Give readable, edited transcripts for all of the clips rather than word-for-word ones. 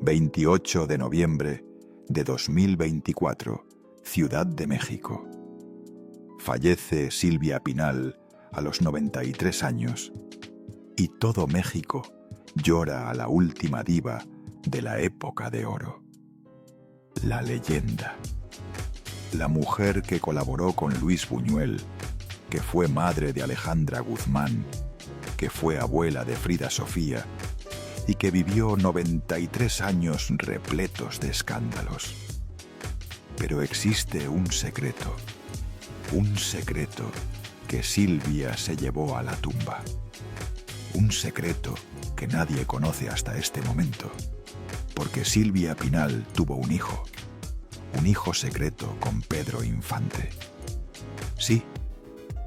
28 de noviembre de 2024, Ciudad de México. Fallece Silvia Pinal a los 93 años y todo México llora a la última diva de la época de oro. La leyenda. La mujer que colaboró con Luis Buñuel, que fue madre de Alejandra Guzmán, que fue abuela de Frida Sofía y que vivió 93 años repletos de escándalos. Pero existe un secreto que Silvia se llevó a la tumba. Un secreto que nadie conoce hasta este momento, porque Silvia Pinal tuvo un hijo secreto con Pedro Infante. Sí,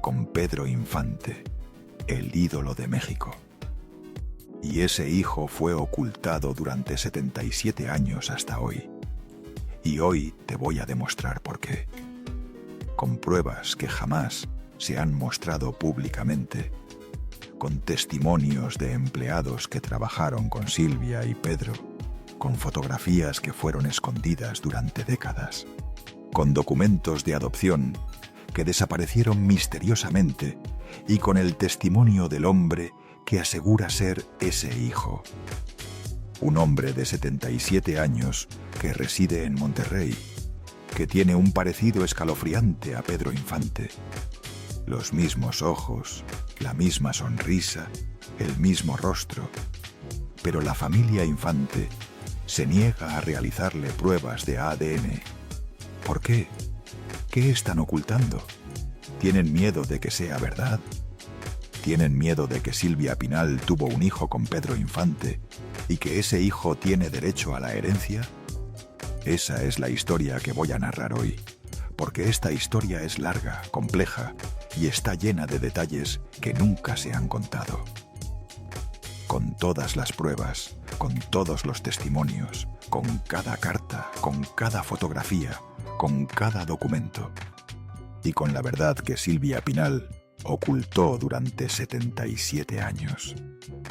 con Pedro Infante, el ídolo de México. Y ese hijo fue ocultado durante 77 años hasta hoy. Y hoy te voy a demostrar por qué. Con pruebas que jamás se han mostrado públicamente, con testimonios de empleados que trabajaron con Silvia y Pedro, con fotografías que fueron escondidas durante décadas, con documentos de adopción que desaparecieron misteriosamente y con el testimonio del hombre que asegura ser ese hijo. Un hombre de 77 años que reside en Monterrey, que tiene un parecido escalofriante a Pedro Infante. Los mismos ojos, la misma sonrisa, el mismo rostro. Pero la familia Infante se niega a realizarle pruebas de ADN. ¿Por qué? ¿Qué están ocultando? ¿Tienen miedo de que sea verdad? ¿Tienen miedo de que Silvia Pinal tuvo un hijo con Pedro Infante y que ese hijo tiene derecho a la herencia? Esa es la historia que voy a narrar hoy, porque esta historia es larga, compleja y está llena de detalles que nunca se han contado. Con todas las pruebas, con todos los testimonios, con cada carta, con cada fotografía, con cada documento y con la verdad que Silvia Pinal ocultó durante 77 años.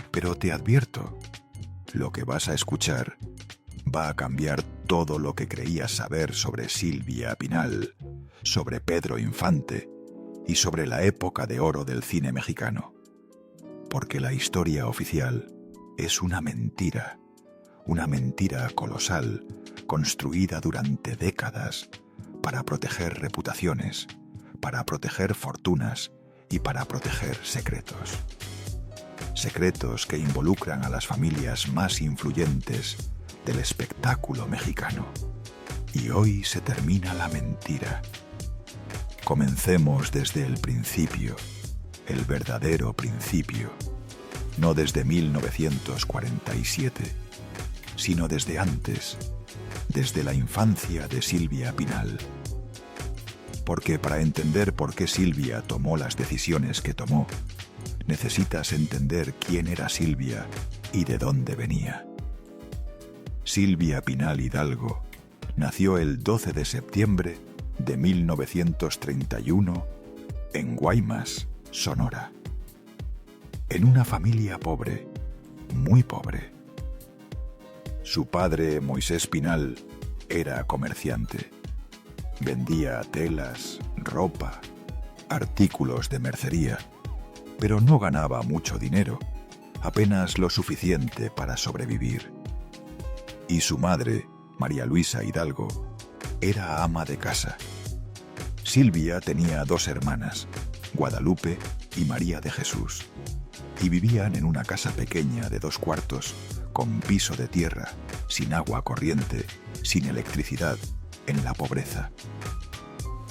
Pero te advierto, lo que vas a escuchar va a cambiar todo lo que creías saber sobre Silvia Pinal, sobre Pedro Infante y sobre la época de oro del cine mexicano. Porque la historia oficial es una mentira colosal, construida durante décadas para proteger reputaciones, para proteger fortunas y para proteger secretos. Secretos que involucran a las familias más influyentes del espectáculo mexicano. Y hoy se termina la mentira. Comencemos desde el principio, el verdadero principio, no desde 1947, sino desde antes, desde la infancia de Silvia Pinal. Porque para entender por qué Silvia tomó las decisiones que tomó, necesitas entender quién era Silvia y de dónde venía. Silvia Pinal Hidalgo nació el 12 de septiembre de 1931 en Guaymas, Sonora. En una familia pobre, muy pobre. Su padre, Moisés Pinal, era comerciante. Vendía telas, ropa, artículos de mercería, pero no ganaba mucho dinero, apenas lo suficiente para sobrevivir. Y su madre, María Luisa Hidalgo, era ama de casa. Silvia tenía 2 hermanas, Guadalupe y María de Jesús, y vivían en una casa pequeña de 2 cuartos, con piso de tierra, sin agua corriente, sin electricidad, en la pobreza.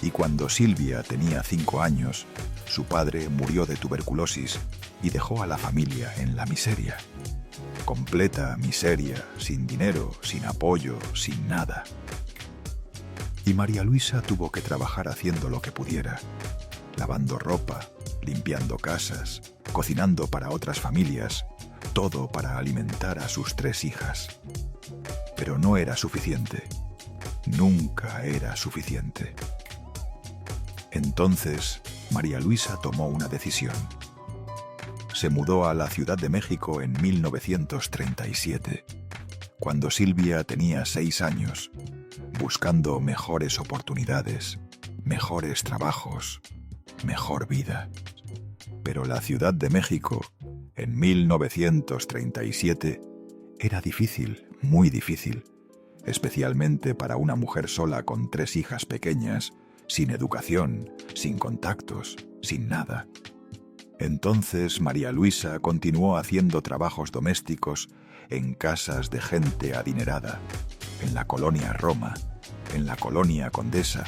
Y cuando Silvia tenía 5 años, su padre murió de tuberculosis y dejó a la familia en la miseria. Completa miseria, sin dinero, sin apoyo, sin nada. Y María Luisa tuvo que trabajar haciendo lo que pudiera, lavando ropa, limpiando casas, cocinando para otras familias, todo para alimentar a sus 3 hijas. Pero no era suficiente. Nunca era suficiente. Entonces, María Luisa tomó una decisión. Se mudó a la Ciudad de México en 1937, Cuando Silvia tenía 6 años, buscando mejores oportunidades, mejores trabajos, mejor vida. Pero la Ciudad de México, en 1937, era difícil, muy difícil, especialmente para una mujer sola con 3 hijas pequeñas, sin educación, sin contactos, sin nada. Entonces María Luisa continuó haciendo trabajos domésticos en casas de gente adinerada, en la colonia Roma, en la colonia Condesa,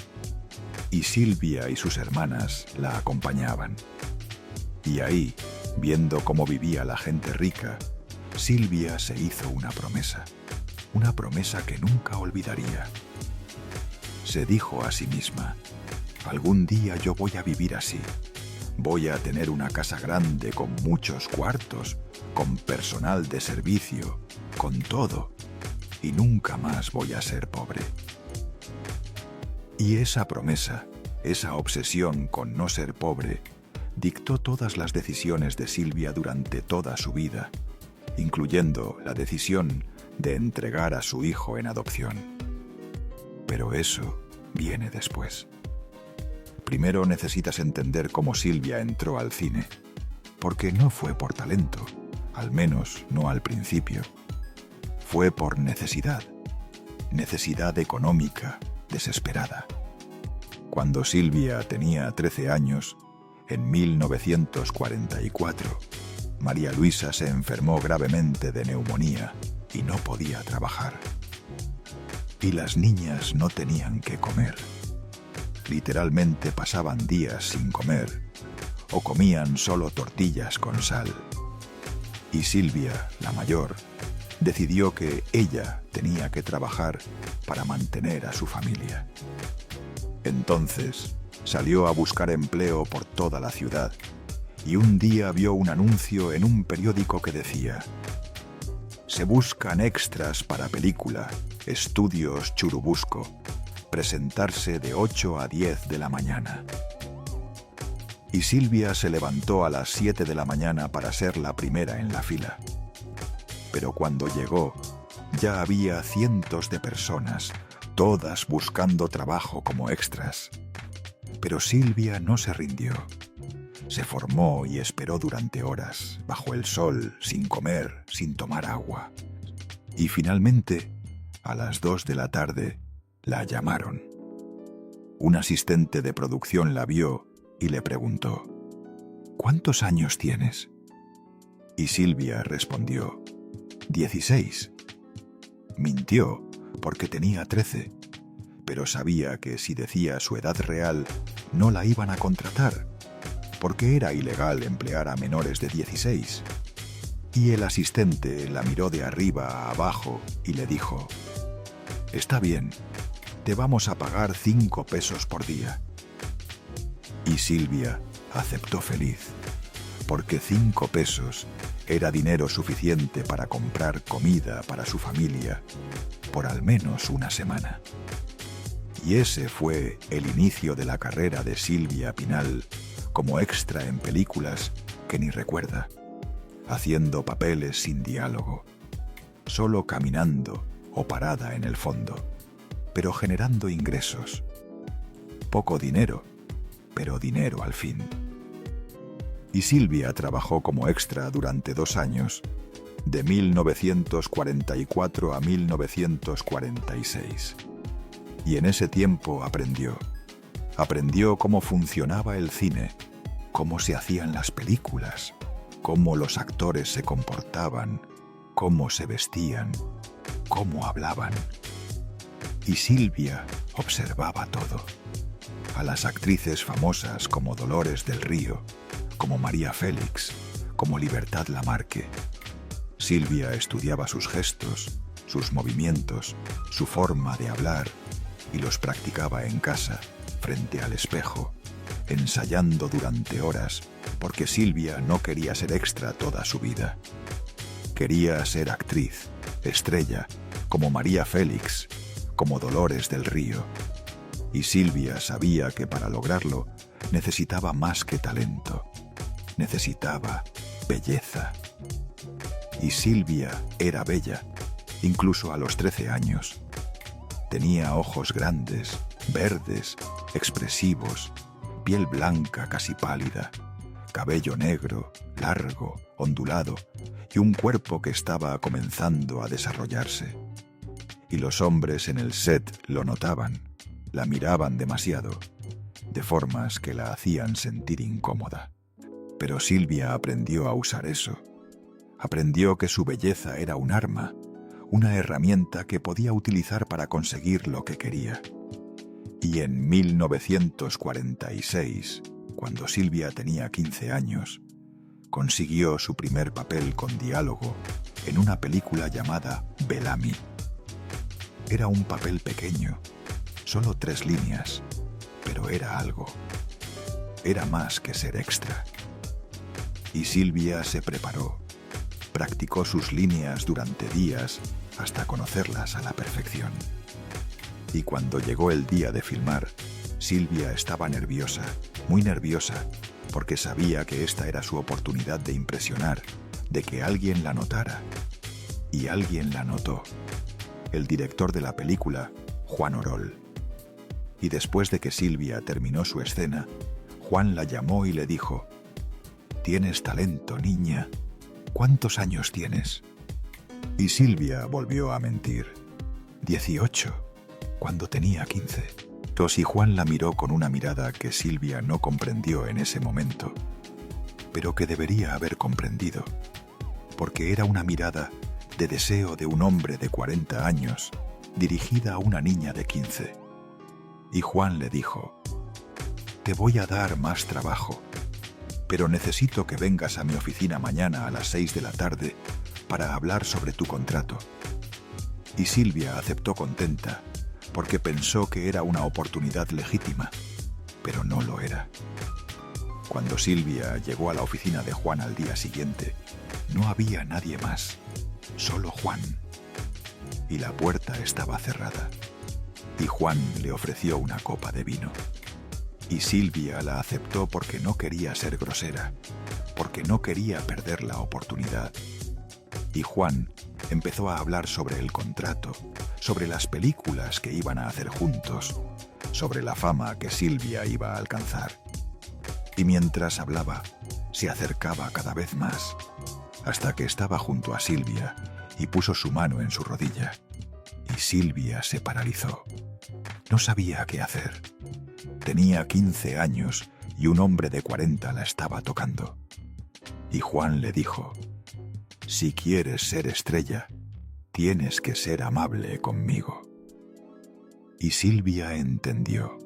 y Silvia y sus hermanas la acompañaban. Y ahí, viendo cómo vivía la gente rica, Silvia se hizo una promesa que nunca olvidaría. Se dijo a sí misma: algún día yo voy a vivir así. Voy a tener una casa grande con muchos cuartos, con personal de servicio, con todo, y nunca más voy a ser pobre. Y esa promesa, esa obsesión con no ser pobre, dictó todas las decisiones de Silvia durante toda su vida, incluyendo la decisión de entregar a su hijo en adopción. Pero eso viene después. Primero necesitas entender cómo Silvia entró al cine, porque no fue por talento, al menos no al principio. Fue por necesidad económica desesperada. Cuando Silvia tenía 13 años, en 1944, María Luisa se enfermó gravemente de neumonía y no podía trabajar. Y las niñas no tenían que comer. Literalmente pasaban días sin comer o comían solo tortillas con sal. Y Silvia, la mayor, decidió que ella tenía que trabajar para mantener a su familia. Entonces salió a buscar empleo por toda la ciudad y un día vio un anuncio en un periódico que decía: se buscan extras para película, Estudios Churubusco, presentarse de 8 a 10 de la mañana. Y Silvia se levantó a las 7 de la mañana para ser la primera en la fila. Pero cuando llegó, ya había cientos de personas, todas buscando trabajo como extras. Pero Silvia no se rindió. Se formó y esperó durante horas, bajo el sol, sin comer, sin tomar agua. Y finalmente, a las 2 de la tarde, la llamaron. Un asistente de producción la vio y le preguntó: ¿cuántos años tienes? Y Silvia respondió: 16. Mintió porque tenía 13, pero sabía que si decía su edad real no la iban a contratar, porque era ilegal emplear a menores de 16. Y el asistente la miró de arriba a abajo y le dijo: está bien, te vamos a pagar 5 pesos por día. Y Silvia aceptó feliz, porque 5 pesos era dinero suficiente para comprar comida para su familia por al menos una semana. Y ese fue el inicio de la carrera de Silvia Pinal como extra en películas que ni recuerda, haciendo papeles sin diálogo, solo caminando o parada en el fondo, pero generando ingresos. Poco dinero, pero dinero al fin. Y Silvia trabajó como extra durante 2 años, de 1944 a 1946. Y en ese tiempo aprendió cómo funcionaba el cine, cómo se hacían las películas, cómo los actores se comportaban, cómo se vestían, cómo hablaban. Y Silvia observaba todo. A las actrices famosas como Dolores del Río, como María Félix, como Libertad Lamarque. Silvia estudiaba sus gestos, sus movimientos, su forma de hablar, y los practicaba en casa, frente al espejo, ensayando durante horas, porque Silvia no quería ser extra toda su vida. Quería ser actriz, estrella, como María Félix, como Dolores del Río. Y Silvia sabía que para lograrlo necesitaba más que talento. Necesitaba belleza. Y Silvia era bella, incluso a los 13 años. Tenía ojos grandes, verdes, expresivos, piel blanca casi pálida, cabello negro, largo, ondulado, y un cuerpo que estaba comenzando a desarrollarse. Y los hombres en el set lo notaban, la miraban demasiado, de formas que la hacían sentir incómoda. Pero Silvia aprendió a usar eso. Aprendió que su belleza era un arma, una herramienta que podía utilizar para conseguir lo que quería. Y en 1946, cuando Silvia tenía 15 años, consiguió su primer papel con diálogo en una película llamada Bellamy. Era un papel pequeño, solo 3 líneas, pero era algo. Era más que ser extra. Y Silvia se preparó, practicó sus líneas durante días hasta conocerlas a la perfección. Y cuando llegó el día de filmar, Silvia estaba nerviosa, muy nerviosa, porque sabía que esta era su oportunidad de impresionar, de que alguien la notara. Y alguien la notó. El director de la película, Juan Orol. Y después de que Silvia terminó su escena, Juan la llamó y le dijo: «Tienes talento, niña. ¿Cuántos años tienes?» Y Silvia volvió a mentir. 18, cuando tenía 15. Y Juan la miró con una mirada que Silvia no comprendió en ese momento, pero que debería haber comprendido, porque era una mirada de deseo de un hombre de 40 años, dirigida a una niña de 15. Y Juan le dijo: «Te voy a dar más trabajo, pero necesito que vengas a mi oficina mañana a las 6 de la tarde para hablar sobre tu contrato». Y Silvia aceptó contenta, porque pensó que era una oportunidad legítima, pero no lo era. Cuando Silvia llegó a la oficina de Juan al día siguiente, no había nadie más, solo Juan. Y la puerta estaba cerrada. Y Juan le ofreció una copa de vino. Y Silvia la aceptó porque no quería ser grosera, porque no quería perder la oportunidad. Y Juan empezó a hablar sobre el contrato, sobre las películas que iban a hacer juntos, sobre la fama que Silvia iba a alcanzar. Y mientras hablaba, se acercaba cada vez más, hasta que estaba junto a Silvia y puso su mano en su rodilla. Y Silvia se paralizó. No sabía qué hacer. Tenía 15 años y un hombre de 40 la estaba tocando. Y Juan le dijo: «Si quieres ser estrella, tienes que ser amable conmigo». Y Silvia entendió.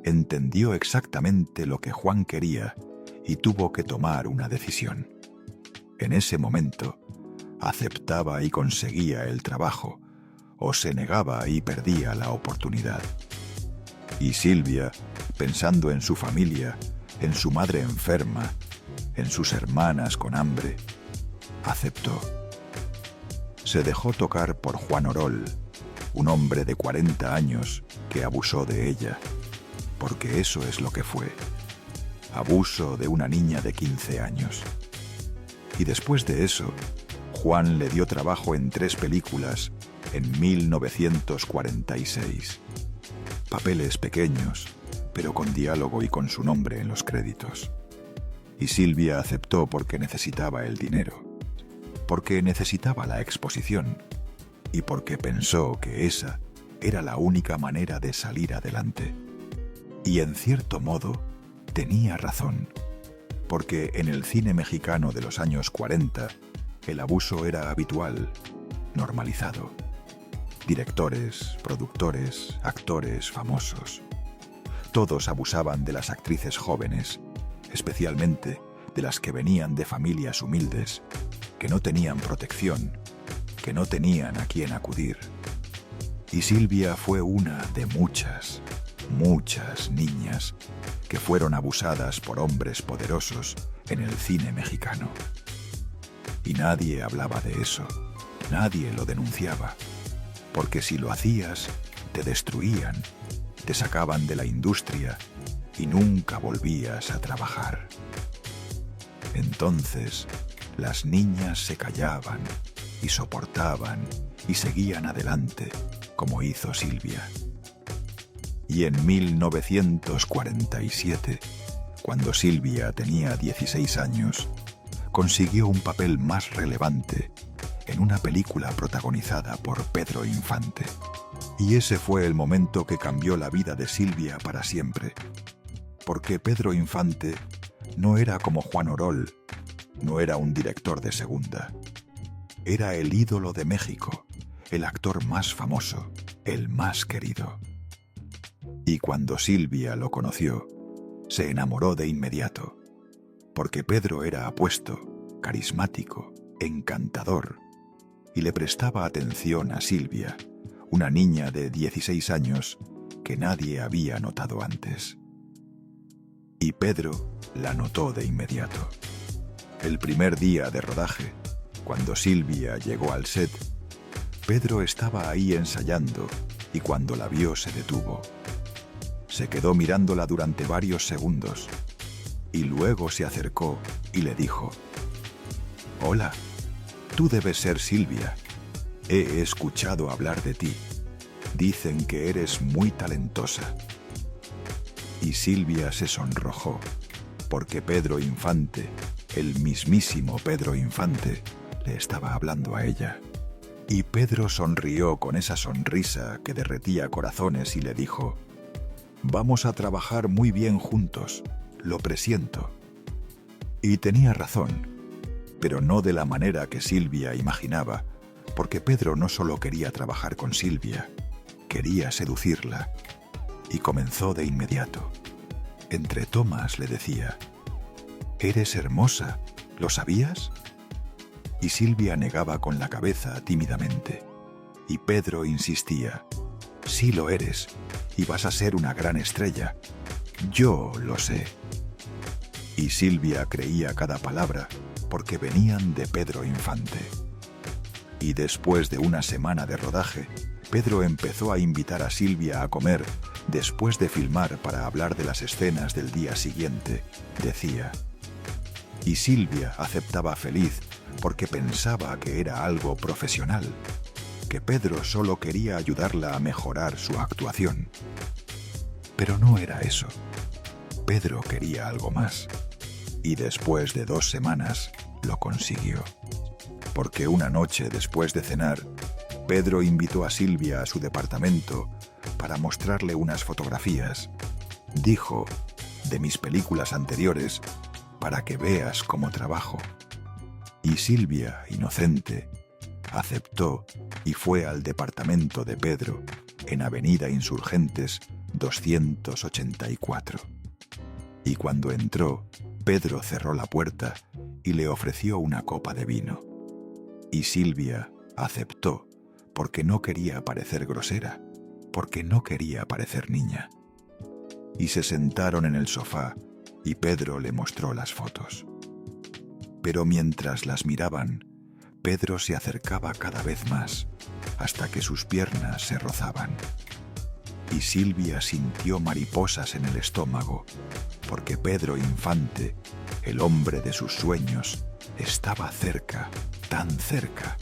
Entendió exactamente lo que Juan quería y tuvo que tomar una decisión. En ese momento, aceptaba y conseguía el trabajo, o se negaba y perdía la oportunidad. Y Silvia, pensando en su familia, en su madre enferma, en sus hermanas con hambre, aceptó. Se dejó tocar por Juan Orol, un hombre de 40 años que abusó de ella, porque eso es lo que fue: abuso de una niña de 15 años. Y después de eso, Juan le dio trabajo en 3 películas en 1946. Papeles pequeños, pero con diálogo y con su nombre en los créditos. Y Silvia aceptó porque necesitaba el dinero, porque necesitaba la exposición y porque pensó que esa era la única manera de salir adelante. Y en cierto modo, tenía razón, porque en el cine mexicano de los años 40, el abuso era habitual, normalizado. Directores, productores, actores famosos, todos abusaban de las actrices jóvenes, especialmente de las que venían de familias humildes, que no tenían protección, que no tenían a quién acudir. Y Silvia fue una de muchas niñas que fueron abusadas por hombres poderosos en el cine mexicano. Y nadie hablaba de eso, nadie lo denunciaba, porque si lo hacías, te destruían, te sacaban de la industria y nunca volvías a trabajar. Entonces, las niñas se callaban y soportaban y seguían adelante, como hizo Silvia. Y en 1947, cuando Silvia tenía 16 años, consiguió un papel más relevante en una película protagonizada por Pedro Infante. Y ese fue el momento que cambió la vida de Silvia para siempre, porque Pedro Infante no era como Juan Orol, no era un director de segunda. Era el ídolo de México, el actor más famoso, el más querido. Y cuando Silvia lo conoció, se enamoró de inmediato, porque Pedro era apuesto, carismático, encantador, y le prestaba atención a Silvia, una niña de 16 años que nadie había notado antes. Y Pedro la notó de inmediato. El primer día de rodaje, cuando Silvia llegó al set, Pedro estaba ahí ensayando y cuando la vio se detuvo. Se quedó mirándola durante varios segundos y luego se acercó y le dijo: «Hola, tú debes ser Silvia. He escuchado hablar de ti. Dicen que eres muy talentosa». Y Silvia se sonrojó, porque Pedro Infante, el mismísimo Pedro Infante, le estaba hablando a ella. Y Pedro sonrió con esa sonrisa que derretía corazones y le dijo: «Vamos a trabajar muy bien juntos, lo presiento». Y tenía razón, pero no de la manera que Silvia imaginaba, porque Pedro no solo quería trabajar con Silvia, quería seducirla. Y comenzó de inmediato. Entre tomas le decía: «Eres hermosa, ¿lo sabías?». Y Silvia negaba con la cabeza tímidamente. Y Pedro insistía: «Sí lo eres, y vas a ser una gran estrella. Yo lo sé». Y Silvia creía cada palabra, porque venían de Pedro Infante. Y después de una semana de rodaje, Pedro empezó a invitar a Silvia a comer después de filmar para hablar de las escenas del día siguiente, decía. Y Silvia aceptaba feliz porque pensaba que era algo profesional, que Pedro solo quería ayudarla a mejorar su actuación. Pero no era eso. Pedro quería algo más. Y después de 2 semanas lo consiguió. Porque una noche después de cenar, Pedro invitó a Silvia a su departamento para mostrarle unas fotografías. Dijo: «De mis películas anteriores, para que veas cómo trabajo». Y Silvia, inocente, aceptó y fue al departamento de Pedro, en Avenida Insurgentes 284. Y cuando entró, Pedro cerró la puerta y le ofreció una copa de vino. Y Silvia aceptó, porque no quería parecer grosera, porque no quería parecer niña. Y se sentaron en el sofá y Pedro le mostró las fotos. Pero mientras las miraban, Pedro se acercaba cada vez más, hasta que sus piernas se rozaban. Y Silvia sintió mariposas en el estómago, porque Pedro Infante, el hombre de sus sueños, estaba cerca, tan cerca.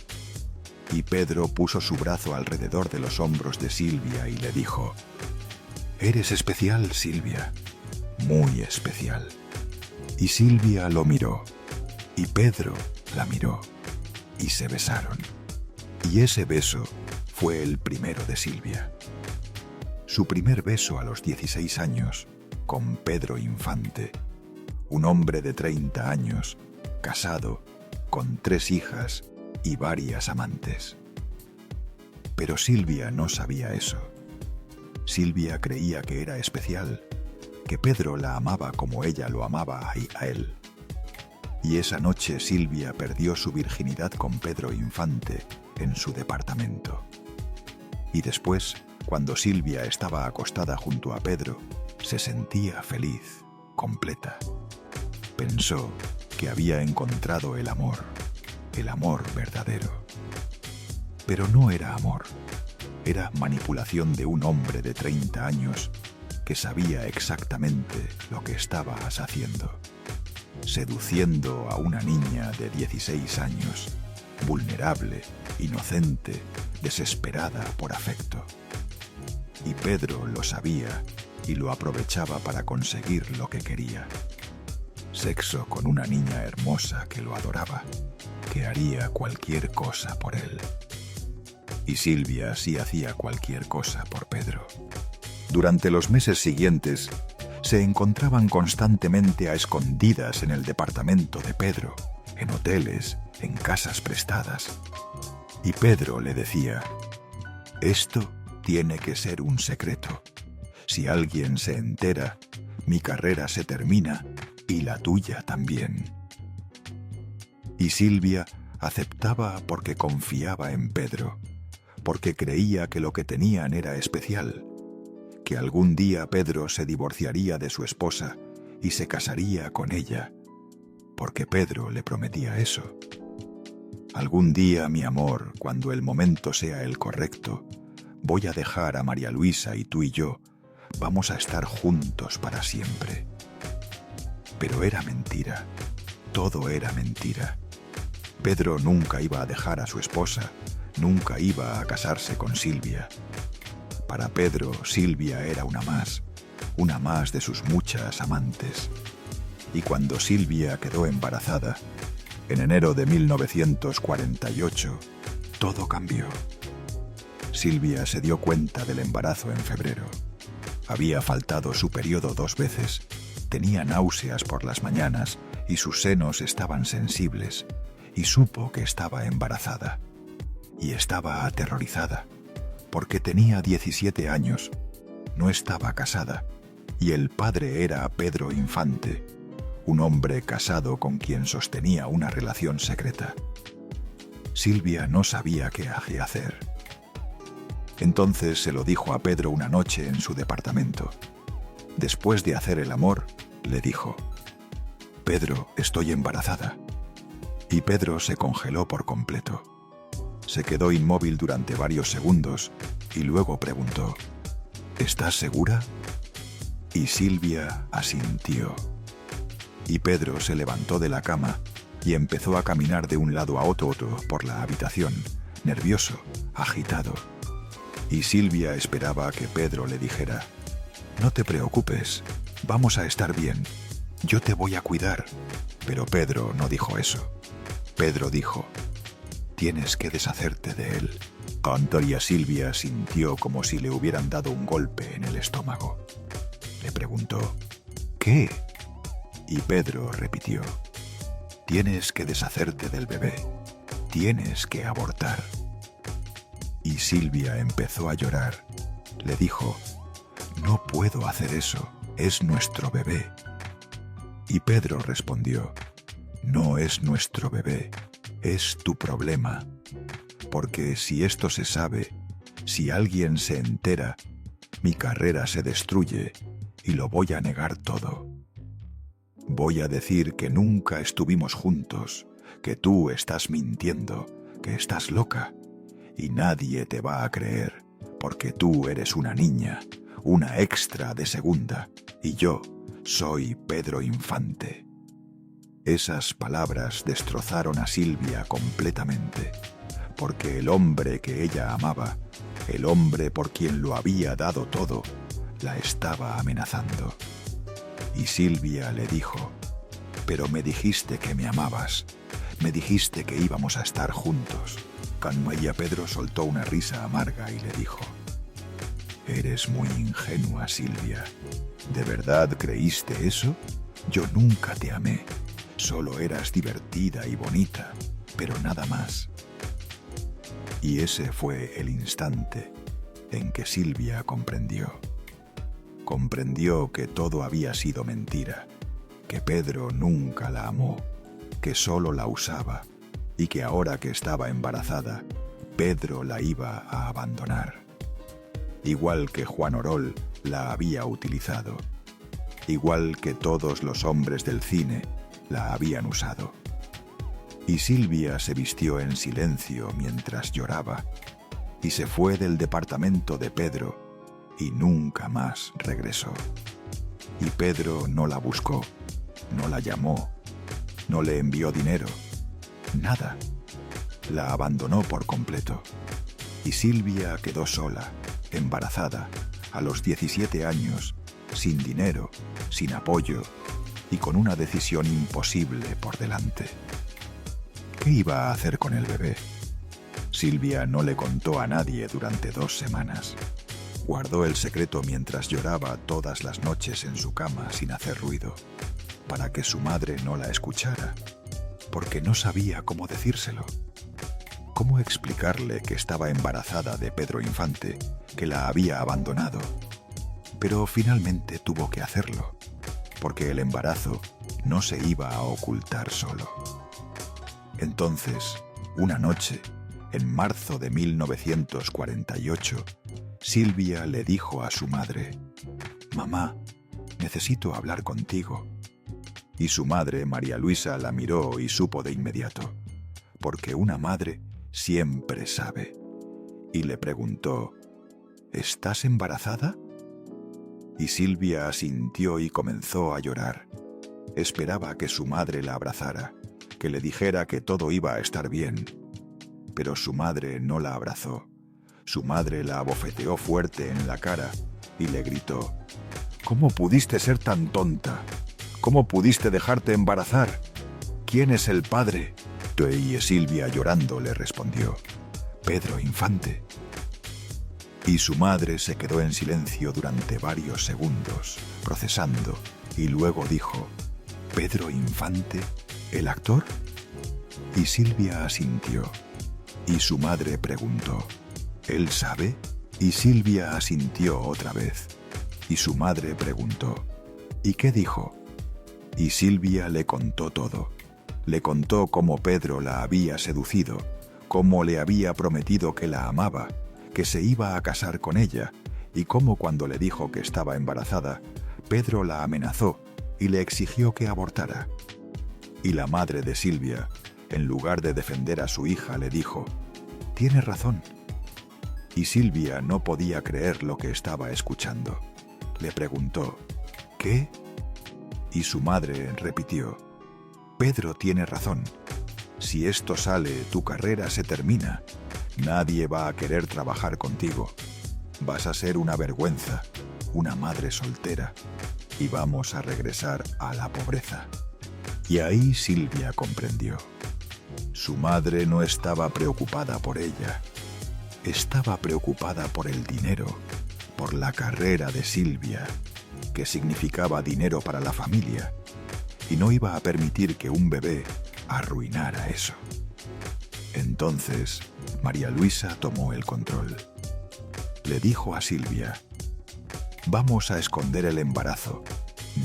Y Pedro puso su brazo alrededor de los hombros de Silvia y le dijo: «Eres especial, Silvia, muy especial». Y Silvia lo miró, y Pedro la miró, y se besaron. Y ese beso fue el primero de Silvia. Su primer beso a los 16 años, con Pedro Infante, un hombre de 30 años, casado, con 3 hijas y varias amantes. Pero Silvia no sabía eso. Silvia creía que era especial, que Pedro la amaba como ella lo amaba a él. Y esa noche Silvia perdió su virginidad con Pedro Infante en su departamento. Y después, cuando Silvia estaba acostada junto a Pedro, se sentía feliz, completa. Pensó que había encontrado el amor verdadero. Pero no era amor, era manipulación de un hombre de 30 años que sabía exactamente lo que estabas haciendo, seduciendo a una niña de 16 años, vulnerable, inocente, desesperada por afecto. Y Pedro lo sabía y lo aprovechaba para conseguir lo que quería. Sexo con una niña hermosa que lo adoraba, que haría cualquier cosa por él. Y Silvia sí hacía cualquier cosa por Pedro. Durante los meses siguientes, se encontraban constantemente a escondidas en el departamento de Pedro, en hoteles, en casas prestadas. Y Pedro le decía: «Esto tiene que ser un secreto. Si alguien se entera, mi carrera se termina y la tuya también». Y Silvia aceptaba porque confiaba en Pedro, porque creía que lo que tenían era especial, que algún día Pedro se divorciaría de su esposa y se casaría con ella, porque Pedro le prometía eso. «Algún día, mi amor, cuando el momento sea el correcto, voy a dejar a María Luisa y tú y yo vamos a estar juntos para siempre». Pero era mentira, todo era mentira. Pedro nunca iba a dejar a su esposa, nunca iba a casarse con Silvia. Para Pedro, Silvia era una más de sus muchas amantes. Y cuando Silvia quedó embarazada, en enero de 1948, todo cambió. Silvia se dio cuenta del embarazo en febrero. Había faltado su periodo 2 veces, tenía náuseas por las mañanas y sus senos estaban sensibles, y supo que estaba embarazada. Y estaba aterrorizada, porque tenía 17 años, no estaba casada, y el padre era Pedro Infante, un hombre casado con quien sostenía una relación secreta. Silvia no sabía qué hacer. Entonces se lo dijo a Pedro una noche en su departamento. Después de hacer el amor, le dijo: «Pedro, estoy embarazada». Y Pedro se congeló por completo. Se quedó inmóvil durante varios segundos y luego preguntó: «¿Estás segura?». Y Silvia asintió. Y Pedro se levantó de la cama y empezó a caminar de un lado a otro por la habitación, nervioso, agitado. Y Silvia esperaba a que Pedro le dijera: «No te preocupes, vamos a estar bien, yo te voy a cuidar». Pero Pedro no dijo eso. Pedro dijo: «Tienes que deshacerte de él». Antonia Silvia sintió como si le hubieran dado un golpe en el estómago. Le preguntó: «¿Qué?». Y Pedro repitió: «Tienes que deshacerte del bebé, tienes que abortar». Y Silvia empezó a llorar. Le dijo: «No puedo hacer eso, es nuestro bebé». Y Pedro respondió: «No es nuestro bebé, es tu problema. Porque si esto se sabe, si alguien se entera, mi carrera se destruye y lo voy a negar todo. Voy a decir que nunca estuvimos juntos, que tú estás mintiendo, que estás loca, y nadie te va a creer, porque tú eres una niña, una extra de segunda, y yo soy Pedro Infante». Esas palabras destrozaron a Silvia completamente, porque el hombre que ella amaba, el hombre por quien lo había dado todo, la estaba amenazando. Y Silvia le dijo: «Pero me dijiste que me amabas, me dijiste que íbamos a estar juntos». María Pedro soltó una risa amarga y le dijo: «Eres muy ingenua, Silvia. ¿De verdad creíste eso? Yo nunca te amé. Solo eras divertida y bonita, pero nada más». Y ese fue el instante en que Silvia comprendió. Comprendió que todo había sido mentira, que Pedro nunca la amó, que solo la usaba, y que ahora que estaba embarazada, Pedro la iba a abandonar. Igual que Juan Orol la había utilizado, igual que todos los hombres del cine la habían usado. Y Silvia se vistió en silencio mientras lloraba, y se fue del departamento de Pedro, y nunca más regresó. Y Pedro no la buscó, no la llamó, no le envió dinero, nada. La abandonó por completo. Y Silvia quedó sola, embarazada, a los 17 años, sin dinero, sin apoyo y con una decisión imposible por delante. ¿Qué iba a hacer con el bebé? Silvia no le contó a nadie durante 2 semanas. Guardó el secreto mientras lloraba todas las noches en su cama sin hacer ruido, para que su madre no la escuchara, porque no sabía cómo decírselo. ¿Cómo explicarle que estaba embarazada de Pedro Infante, que la había abandonado? Pero finalmente tuvo que hacerlo, porque el embarazo no se iba a ocultar solo. Entonces, una noche, en marzo de 1948, Silvia le dijo a su madre: «Mamá, necesito hablar contigo». Y su madre, María Luisa, la miró y supo de inmediato, porque una madre siempre sabe, y le preguntó: «¿Estás embarazada?». Y Silvia asintió y comenzó a llorar. Esperaba que su madre la abrazara, que le dijera que todo iba a estar bien. Pero su madre no la abrazó. Su madre la abofeteó fuerte en la cara y le gritó: «¿Cómo pudiste ser tan tonta? ¿Cómo pudiste dejarte embarazar? ¿Quién es el padre?». Y Silvia, llorando, le respondió: «Pedro Infante». Y su madre se quedó en silencio durante varios segundos, procesando, y luego dijo: «¿Pedro Infante, el actor?». Y Silvia asintió. Y su madre preguntó: «¿Él sabe?». Y Silvia asintió otra vez. Y su madre preguntó: «¿Y qué dijo?». Y Silvia le contó todo. Le contó cómo Pedro la había seducido, cómo le había prometido que la amaba, que se iba a casar con ella, y cómo cuando le dijo que estaba embarazada, Pedro la amenazó y le exigió que abortara. Y la madre de Silvia, en lugar de defender a su hija, le dijo: «Tiene razón». Y Silvia no podía creer lo que estaba escuchando. Le preguntó: «¿Qué?». Y su madre repitió: «Pedro tiene razón. Si esto sale, tu carrera se termina. Nadie va a querer trabajar contigo. Vas a ser una vergüenza, una madre soltera, y vamos a regresar a la pobreza». Y ahí Silvia comprendió. Su madre no estaba preocupada por ella. Estaba preocupada por el dinero, por la carrera de Silvia, que significaba dinero para la familia, y no iba a permitir que un bebé arruinara eso. Entonces, María Luisa tomó el control. Le dijo a Silvia: «Vamos a esconder el embarazo.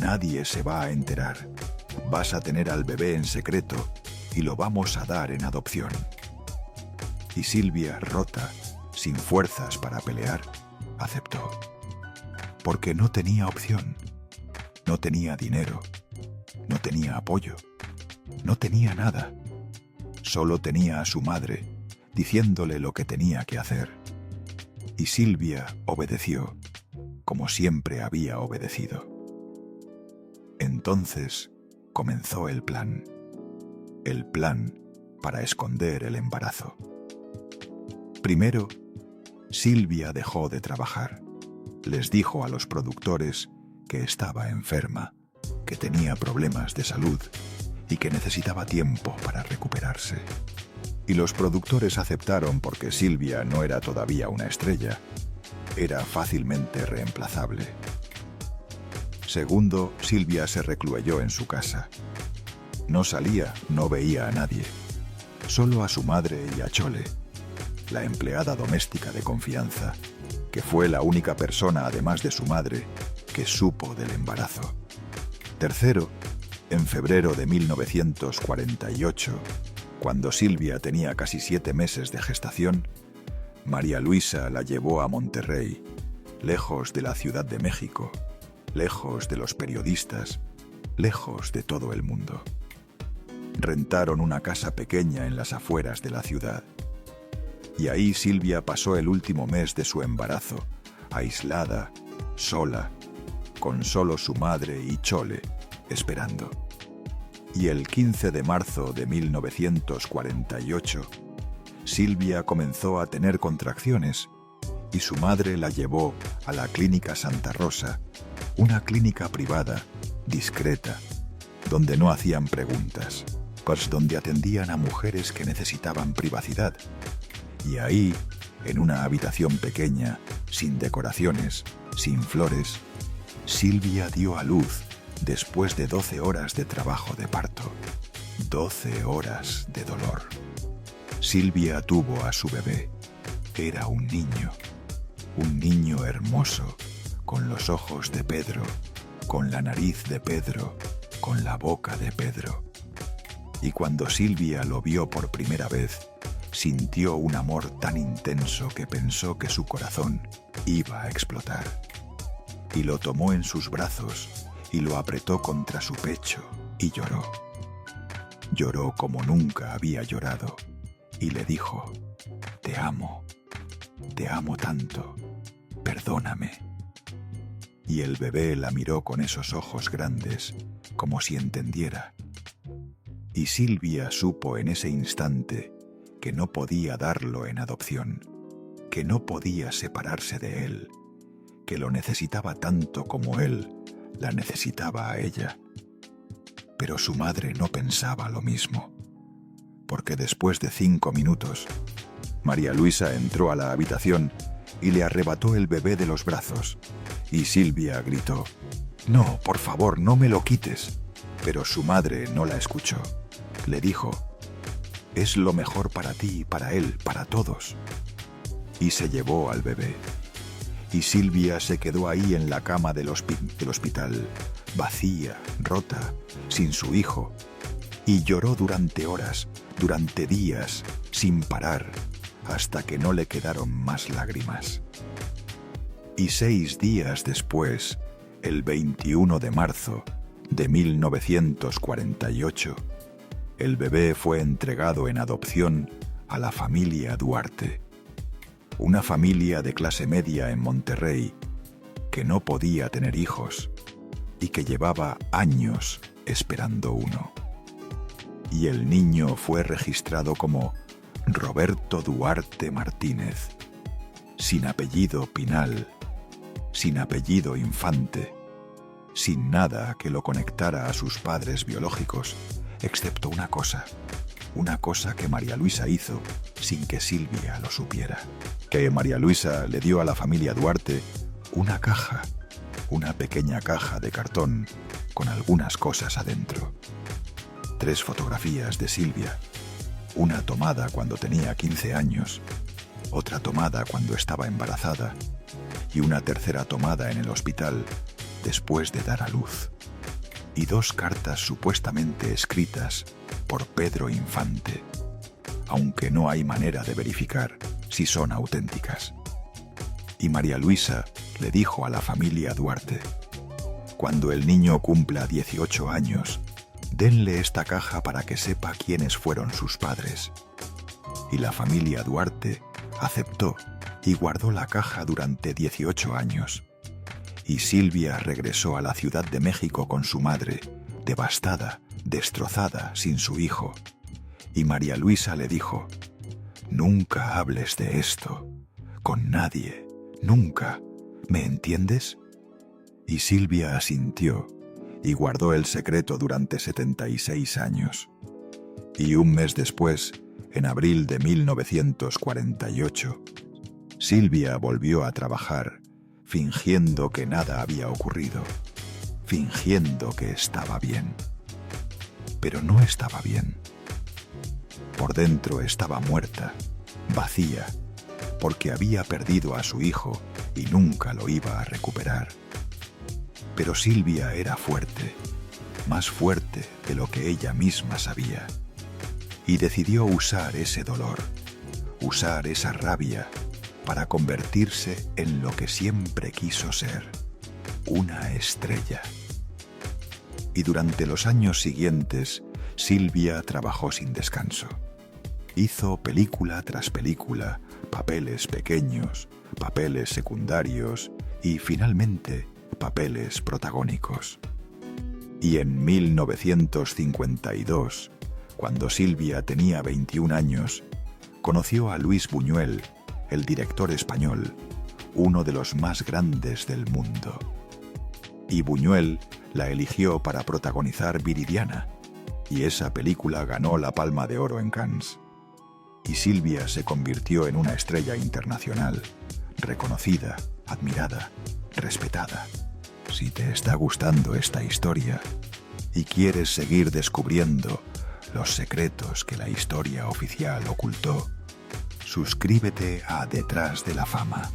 Nadie se va a enterar. Vas a tener al bebé en secreto y lo vamos a dar en adopción». Y Silvia, rota, sin fuerzas para pelear, aceptó. Porque no tenía opción. No tenía dinero. No tenía apoyo. No tenía nada. Solo tenía a su madre, diciéndole lo que tenía que hacer. Y Silvia obedeció, como siempre había obedecido. Entonces comenzó el plan para esconder el embarazo. Primero, Silvia dejó de trabajar. Les dijo a los productores que estaba enferma, que tenía problemas de salud y que necesitaba tiempo para recuperarse. Y los productores aceptaron porque Silvia no era todavía una estrella, era fácilmente reemplazable. Segundo, Silvia se recluyó en su casa. No salía, no veía a nadie, solo a su madre y a Chole, la empleada doméstica de confianza, que fue la única persona, además de su madre, que supo del embarazo. Tercero, en febrero de 1948, cuando Silvia tenía casi 7 meses de gestación, María Luisa la llevó a Monterrey, lejos de la Ciudad de México, lejos de los periodistas, lejos de todo el mundo. Rentaron una casa pequeña en las afueras de la ciudad. Y ahí Silvia pasó el último mes de su embarazo, aislada, sola, con solo su madre y Chole, esperando. Y el 15 de marzo de 1948, Silvia comenzó a tener contracciones y su madre la llevó a la Clínica Santa Rosa, una clínica privada, discreta, donde no hacían preguntas, pues donde atendían a mujeres que necesitaban privacidad. Y ahí, en una habitación pequeña, sin decoraciones, sin flores, Silvia dio a luz después de 12 horas de trabajo de parto. 12 horas de dolor. Silvia tuvo a su bebé. Era un niño hermoso, con los ojos de Pedro, con la nariz de Pedro, con la boca de Pedro. Y cuando Silvia lo vio por primera vez, sintió un amor tan intenso que pensó que su corazón iba a explotar. Y lo tomó en sus brazos y lo apretó contra su pecho y lloró. Lloró como nunca había llorado y le dijo: te amo tanto, perdóname. Y el bebé la miró con esos ojos grandes, como si entendiera. Y Silvia supo en ese instante que no podía darlo en adopción, que no podía separarse de él, que lo necesitaba tanto como él la necesitaba a ella. Pero su madre no pensaba lo mismo, porque después de 5 minutos, María Luisa entró a la habitación y le arrebató el bebé de los brazos, y Silvia gritó: «No, por favor, no me lo quites». Pero su madre no la escuchó. Le dijo: «Es lo mejor para ti, para él, para todos». Y se llevó al bebé. Y Silvia se quedó ahí en la cama del hospital, vacía, rota, sin su hijo, y lloró durante horas, durante días, sin parar, hasta que no le quedaron más lágrimas. Y 6 días después, el 21 de marzo de 1948, el bebé fue entregado en adopción a la familia Duarte, una familia de clase media en Monterrey que no podía tener hijos y que llevaba años esperando uno. Y el niño fue registrado como Roberto Duarte Martínez, sin apellido Pinal, sin apellido Infante, sin nada que lo conectara a sus padres biológicos, excepto una cosa que María Luisa hizo sin que Silvia lo supiera. Que María Luisa le dio a la familia Duarte una caja, una pequeña caja de cartón con algunas cosas adentro. 3 fotografías de Silvia, una tomada cuando tenía 15 años, otra tomada cuando estaba embarazada y una tercera tomada en el hospital después de dar a luz. Y 2 cartas supuestamente escritas por Pedro Infante, aunque no hay manera de verificar si son auténticas. Y María Luisa le dijo a la familia Duarte: «Cuando el niño cumpla 18 años, denle esta caja para que sepa quiénes fueron sus padres». Y la familia Duarte aceptó y guardó la caja durante 18 años. Y Silvia regresó a la Ciudad de México con su madre, devastada, destrozada, sin su hijo. Y María Luisa le dijo: «Nunca hables de esto, con nadie, nunca, ¿me entiendes?». Y Silvia asintió y guardó el secreto durante 76 años. Y un mes después, en abril de 1948, Silvia volvió a trabajar, fingiendo que nada había ocurrido, fingiendo que estaba bien. Pero no estaba bien. Por dentro estaba muerta, vacía, porque había perdido a su hijo y nunca lo iba a recuperar. Pero Silvia era fuerte, más fuerte de lo que ella misma sabía, y decidió usar ese dolor, usar esa rabia, para convertirse en lo que siempre quiso ser, una estrella. Y durante los años siguientes, Silvia trabajó sin descanso. Hizo película tras película, papeles pequeños, papeles secundarios y, finalmente, papeles protagónicos. Y en 1952, cuando Silvia tenía 21 años, conoció a Luis Buñuel, el director español, uno de los más grandes del mundo. Y Buñuel la eligió para protagonizar Viridiana, y esa película ganó la Palma de Oro en Cannes. Y Silvia se convirtió en una estrella internacional, reconocida, admirada, respetada. Si te está gustando esta historia y quieres seguir descubriendo los secretos que la historia oficial ocultó, suscríbete a Detrás de la Fama.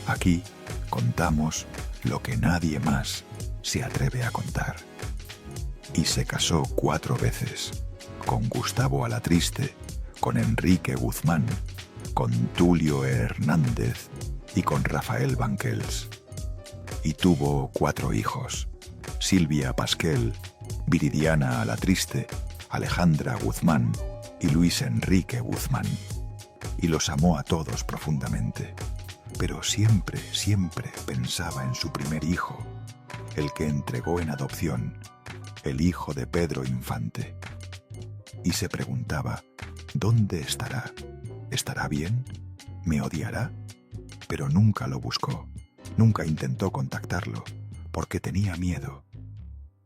Aquí contamos lo que nadie más se atreve a contar. Y se casó 4 veces, con Gustavo Alatriste, con Enrique Guzmán, con Tulio Hernández y con Rafael Banquels. Y tuvo 4 hijos: Silvia Pasquel, Viridiana Alatriste, Alejandra Guzmán y Luis Enrique Guzmán. Y los amó a todos profundamente, pero siempre pensaba en su primer hijo, el que entregó en adopción, el hijo de Pedro Infante. Y se preguntaba: ¿dónde estará? ¿Estará bien? ¿Me odiará? Pero nunca lo buscó, nunca intentó contactarlo, porque tenía miedo.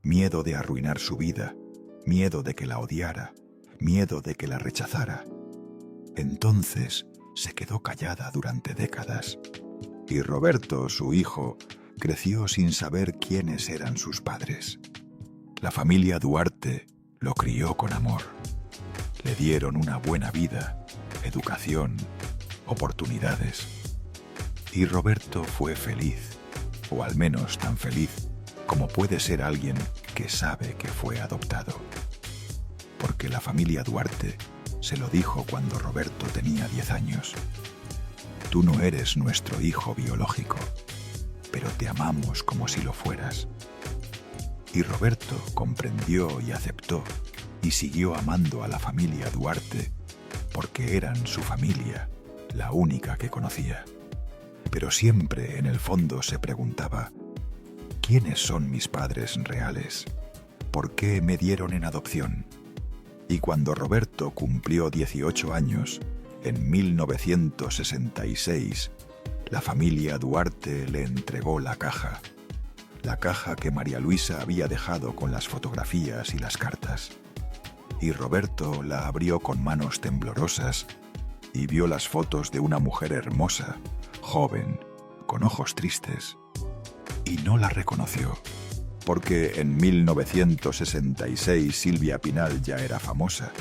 Miedo de arruinar su vida, miedo de que la odiara, miedo de que la rechazara. Entonces se quedó callada durante décadas. Y Roberto, su hijo, creció sin saber quiénes eran sus padres. La familia Duarte lo crió con amor. Le dieron una buena vida, educación, oportunidades. Y Roberto fue feliz, o al menos tan feliz como puede ser alguien que sabe que fue adoptado. Porque la familia Duarte se lo dijo cuando Roberto tenía 10 años. Tú no eres nuestro hijo biológico, pero te amamos como si lo fueras. Y Roberto comprendió y aceptó y siguió amando a la familia Duarte porque eran su familia, la única que conocía. Pero siempre en el fondo se preguntaba: ¿quiénes son mis padres reales? ¿Por qué me dieron en adopción? Y cuando Roberto cumplió 18 años, en 1966, la familia Duarte le entregó la caja que María Luisa había dejado con las fotografías y las cartas. Y Roberto la abrió con manos temblorosas y vio las fotos de una mujer hermosa, joven, con ojos tristes, y no la reconoció, porque en 1966 Silvia Pinal ya era famosa,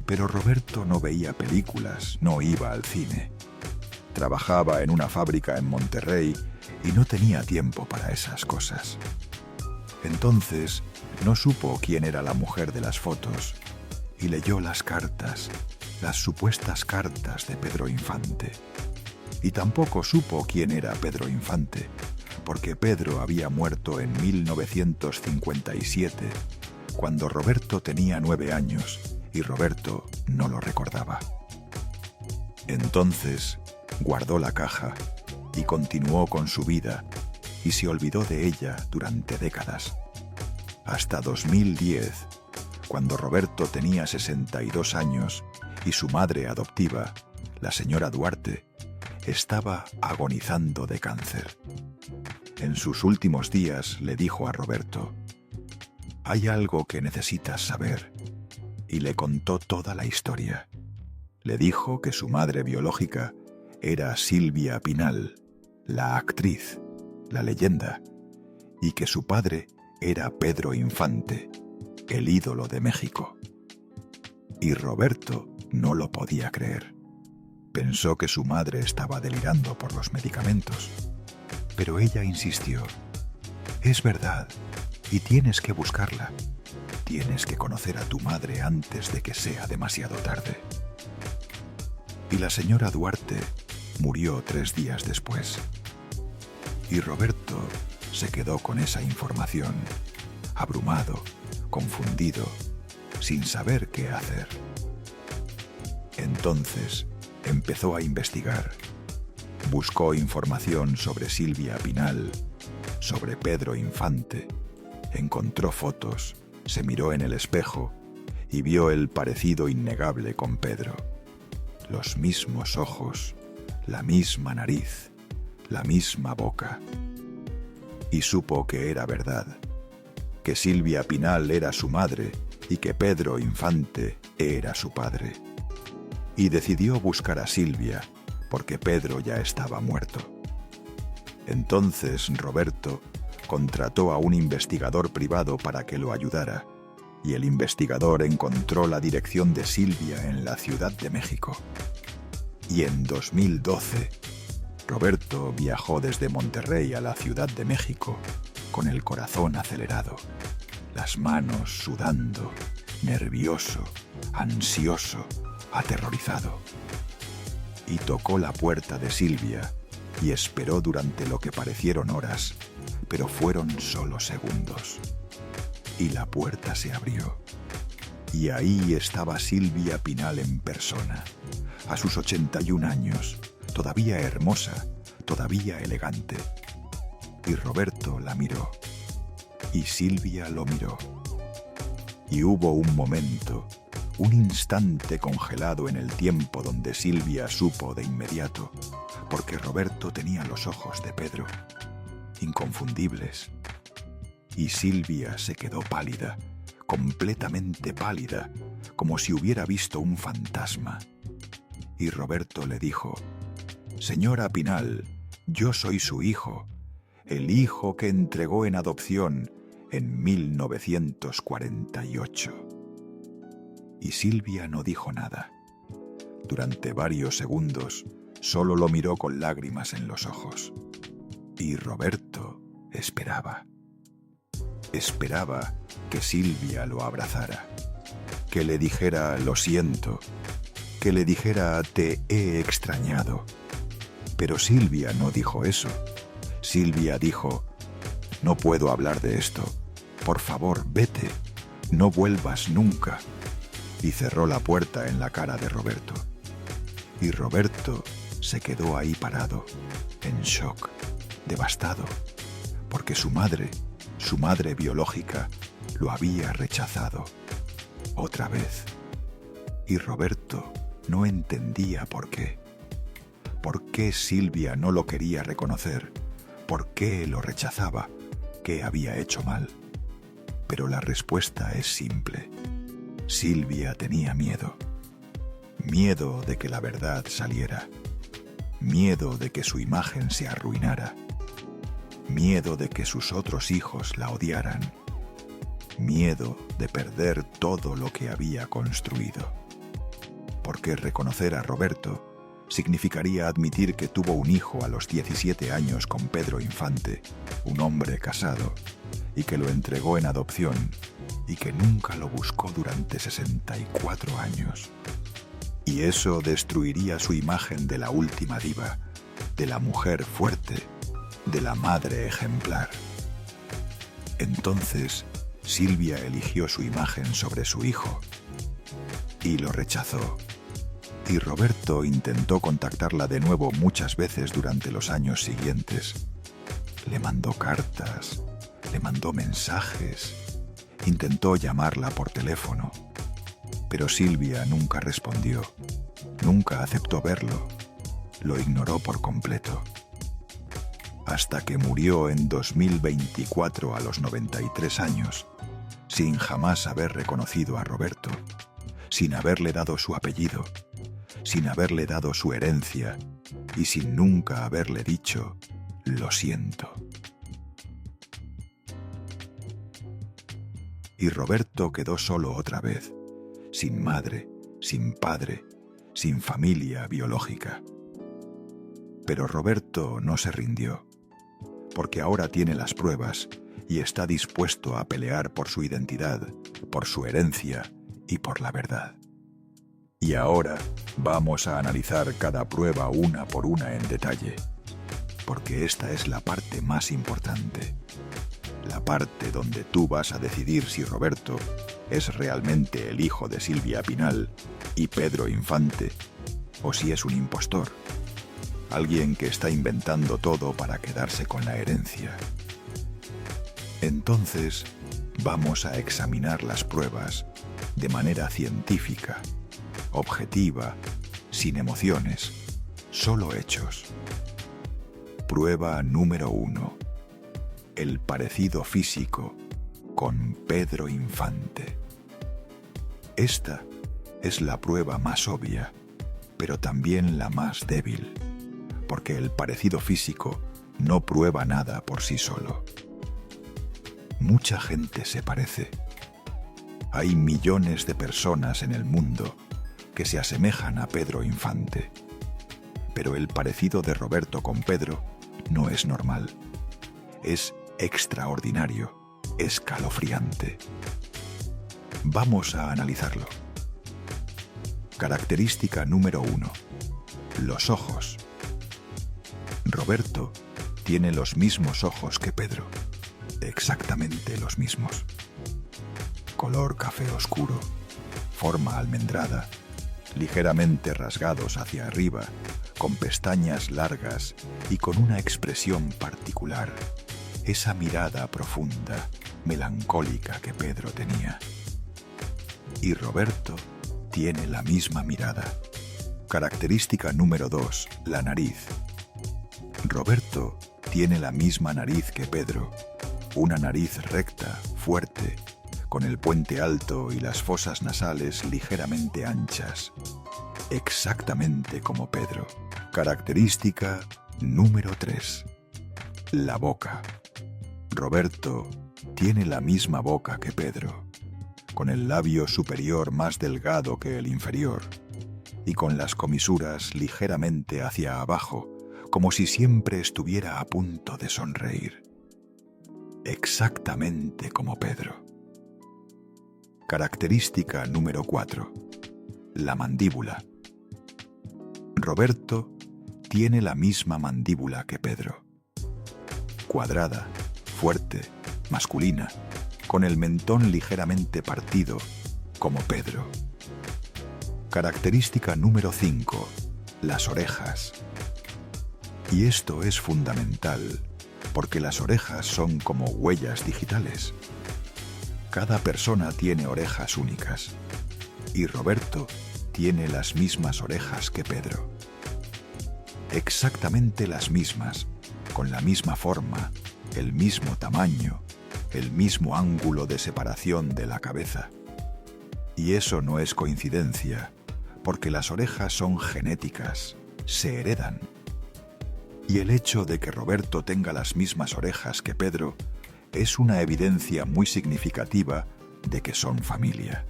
pero Roberto no veía películas, no iba al cine. Trabajaba en una fábrica en Monterrey y no tenía tiempo para esas cosas. Entonces no supo quién era la mujer de las fotos y leyó las cartas, las supuestas cartas de Pedro Infante. Y tampoco supo quién era Pedro Infante, porque Pedro había muerto en 1957, cuando Roberto tenía 9 años y Roberto no lo recordaba. Entonces guardó la caja y continuó con su vida y se olvidó de ella durante décadas. Hasta 2010, cuando Roberto tenía 62 años y su madre adoptiva, la señora Duarte, estaba agonizando de cáncer. En sus últimos días le dijo a Roberto: «Hay algo que necesitas saber», y le contó toda la historia. Le dijo que su madre biológica era Silvia Pinal, la actriz, la leyenda, y que su padre era Pedro Infante, el ídolo de México. Y Roberto no lo podía creer. Pensó que su madre estaba delirando por los medicamentos, pero ella insistió: «Es verdad, y tienes que buscarla. Tienes que conocer a tu madre antes de que sea demasiado tarde». Y la señora Duarte murió 3 días después. Y Roberto se quedó con esa información, abrumado, confundido, sin saber qué hacer. Entonces empezó a investigar. Buscó información sobre Silvia Pinal, sobre Pedro Infante. Encontró fotos, se miró en el espejo y vio el parecido innegable con Pedro. los mismos ojos, la misma nariz, la misma boca. Y supo que era verdad, que Silvia Pinal era su madre y que Pedro Infante era su padre. Y decidió buscar a Silvia, porque Pedro ya estaba muerto. Entonces Roberto contrató a un investigador privado para que lo ayudara, y el investigador encontró la dirección de Silvia en la Ciudad de México. Y en 2012, Roberto viajó desde Monterrey a la Ciudad de México con el corazón acelerado, las manos sudando, nervioso, ansioso, aterrorizado. Y tocó la puerta de Silvia y esperó durante lo que parecieron horas, pero fueron solo segundos. Y la puerta se abrió. Y ahí estaba Silvia Pinal en persona, a sus 81 años, todavía hermosa, todavía elegante. Y Roberto la miró. Y Silvia lo miró. Y hubo un momento, un instante congelado en el tiempo donde Silvia supo de inmediato, porque Roberto tenía los ojos de Pedro, inconfundibles. Y Silvia se quedó pálida, completamente pálida, como si hubiera visto un fantasma. Y Roberto le dijo: «Señora Pinal, yo soy su hijo, el hijo que entregó en adopción en 1948». Y Silvia no dijo nada. Durante varios segundos solo lo miró con lágrimas en los ojos. Y Roberto esperaba. Esperaba que Silvia lo abrazara, que le dijera «lo siento», que le dijera «te he extrañado». Pero Silvia no dijo eso. Silvia dijo: «No puedo hablar de esto. Por favor, vete. No vuelvas nunca». Y cerró la puerta en la cara de Roberto. Y Roberto se quedó ahí parado, en shock, devastado, porque su madre biológica, lo había rechazado. Otra vez. Y Roberto no entendía por qué. ¿Por qué Silvia no lo quería reconocer? ¿Por qué lo rechazaba? ¿Qué había hecho mal? Pero la respuesta es simple. Silvia tenía miedo. Miedo de que la verdad saliera. Miedo de que su imagen se arruinara. Miedo de que sus otros hijos la odiaran. Miedo de perder todo lo que había construido. Porque reconocer a Roberto significaría admitir que tuvo un hijo a los 17 años con Pedro Infante, un hombre casado, y que lo entregó en adopción, y que nunca lo buscó durante 64 años. Y eso destruiría su imagen de la última diva, de la mujer fuerte, de la madre ejemplar. Entonces, Silvia eligió su imagen sobre su hijo y lo rechazó. Y Roberto intentó contactarla de nuevo muchas veces durante los años siguientes. Le mandó cartas, le mandó mensajes, intentó llamarla por teléfono, pero Silvia nunca respondió, nunca aceptó verlo, lo ignoró por completo. Hasta que murió en 2024 a los 93 años, sin jamás haber reconocido a Roberto, sin haberle dado su apellido, sin haberle dado su herencia y sin nunca haberle dicho «lo siento». Y Roberto quedó solo otra vez, sin madre, sin padre, sin familia biológica. Pero Roberto no se rindió, porque ahora tiene las pruebas y está dispuesto a pelear por su identidad, por su herencia y por la verdad. Y ahora vamos a analizar cada prueba una por una en detalle, porque esta es la parte más importante, la parte donde tú vas a decidir si Roberto es realmente el hijo de Silvia Pinal y Pedro Infante, o si es un impostor, alguien que está inventando todo para quedarse con la herencia. Entonces, vamos a examinar las pruebas de manera científica, objetiva sin emociones, solo hechos. Prueba número 1. El parecido físico con Pedro Infante. Esta es la prueba más obvia, pero también la más débil, porque el parecido físico no prueba nada por sí solo. Mucha gente se parece. Hay millones de personas en el mundo que se asemejan a Pedro Infante, pero el parecido de Roberto con Pedro no es normal. Es extraordinario, escalofriante. Vamos a analizarlo. Característica número 1. Los ojos. Roberto tiene los mismos ojos que Pedro, exactamente los mismos. Color café oscuro, forma almendrada, ligeramente rasgados hacia arriba, con pestañas largas y con una expresión particular, esa mirada profunda, melancólica que Pedro tenía. Y Roberto tiene la misma mirada. Característica número 2, la nariz. Roberto tiene la misma nariz que Pedro, una nariz recta, fuerte, con el puente alto y las fosas nasales ligeramente anchas, exactamente como Pedro. Característica número 3, la boca. Roberto tiene la misma boca que Pedro, con el labio superior más delgado que el inferior y con las comisuras ligeramente hacia abajo, como si siempre estuviera a punto de sonreír. Exactamente como Pedro. Característica número 4. La mandíbula. Roberto tiene la misma mandíbula que Pedro. Cuadrada, fuerte, masculina, con el mentón ligeramente partido, como Pedro. Característica número 5. Las orejas. Y esto es fundamental, porque las orejas son como huellas digitales. Cada persona tiene orejas únicas, y Roberto tiene las mismas orejas que Pedro. Exactamente las mismas, con la misma forma, el mismo tamaño, el mismo ángulo de separación de la cabeza. Y eso no es coincidencia, porque las orejas son genéticas, se heredan. Y el hecho de que Roberto tenga las mismas orejas que Pedro es una evidencia muy significativa de que son familia.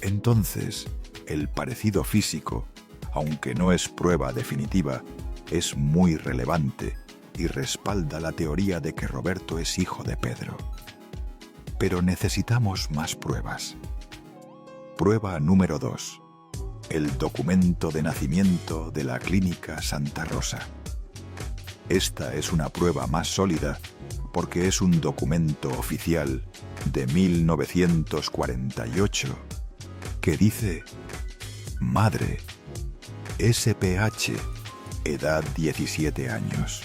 Entonces, el parecido físico, aunque no es prueba definitiva, es muy relevante y respalda la teoría de que Roberto es hijo de Pedro. Pero necesitamos más pruebas. Prueba número 2. El documento de nacimiento de la Clínica Santa Rosa. Esta es una prueba más sólida porque es un documento oficial de 1948 que dice: Madre, SPH, edad 17 años.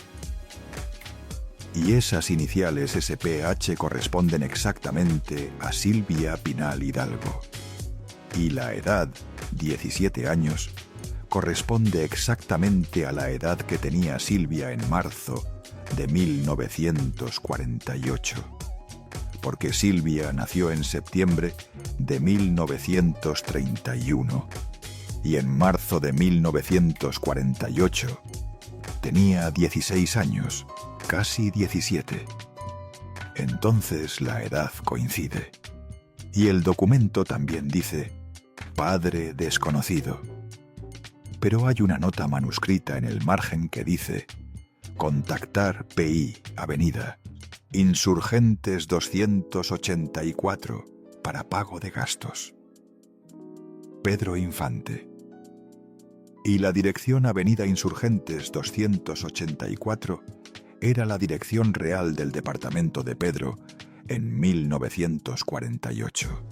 Y esas iniciales SPH corresponden exactamente a Silvia Pinal Hidalgo. Y la edad, 17 años, corresponde exactamente a la edad que tenía Silvia en marzo de 1948, porque Silvia nació en septiembre de 1931 y en marzo de 1948 tenía 16 años, casi 17. Entonces la edad coincide. Y el documento también dice: padre desconocido. Pero hay una nota manuscrita en el margen que dice: contactar PI, Avenida, Insurgentes 284, para pago de gastos. Pedro Infante. Y la dirección Avenida Insurgentes 284 era la dirección real del departamento de Pedro en 1948.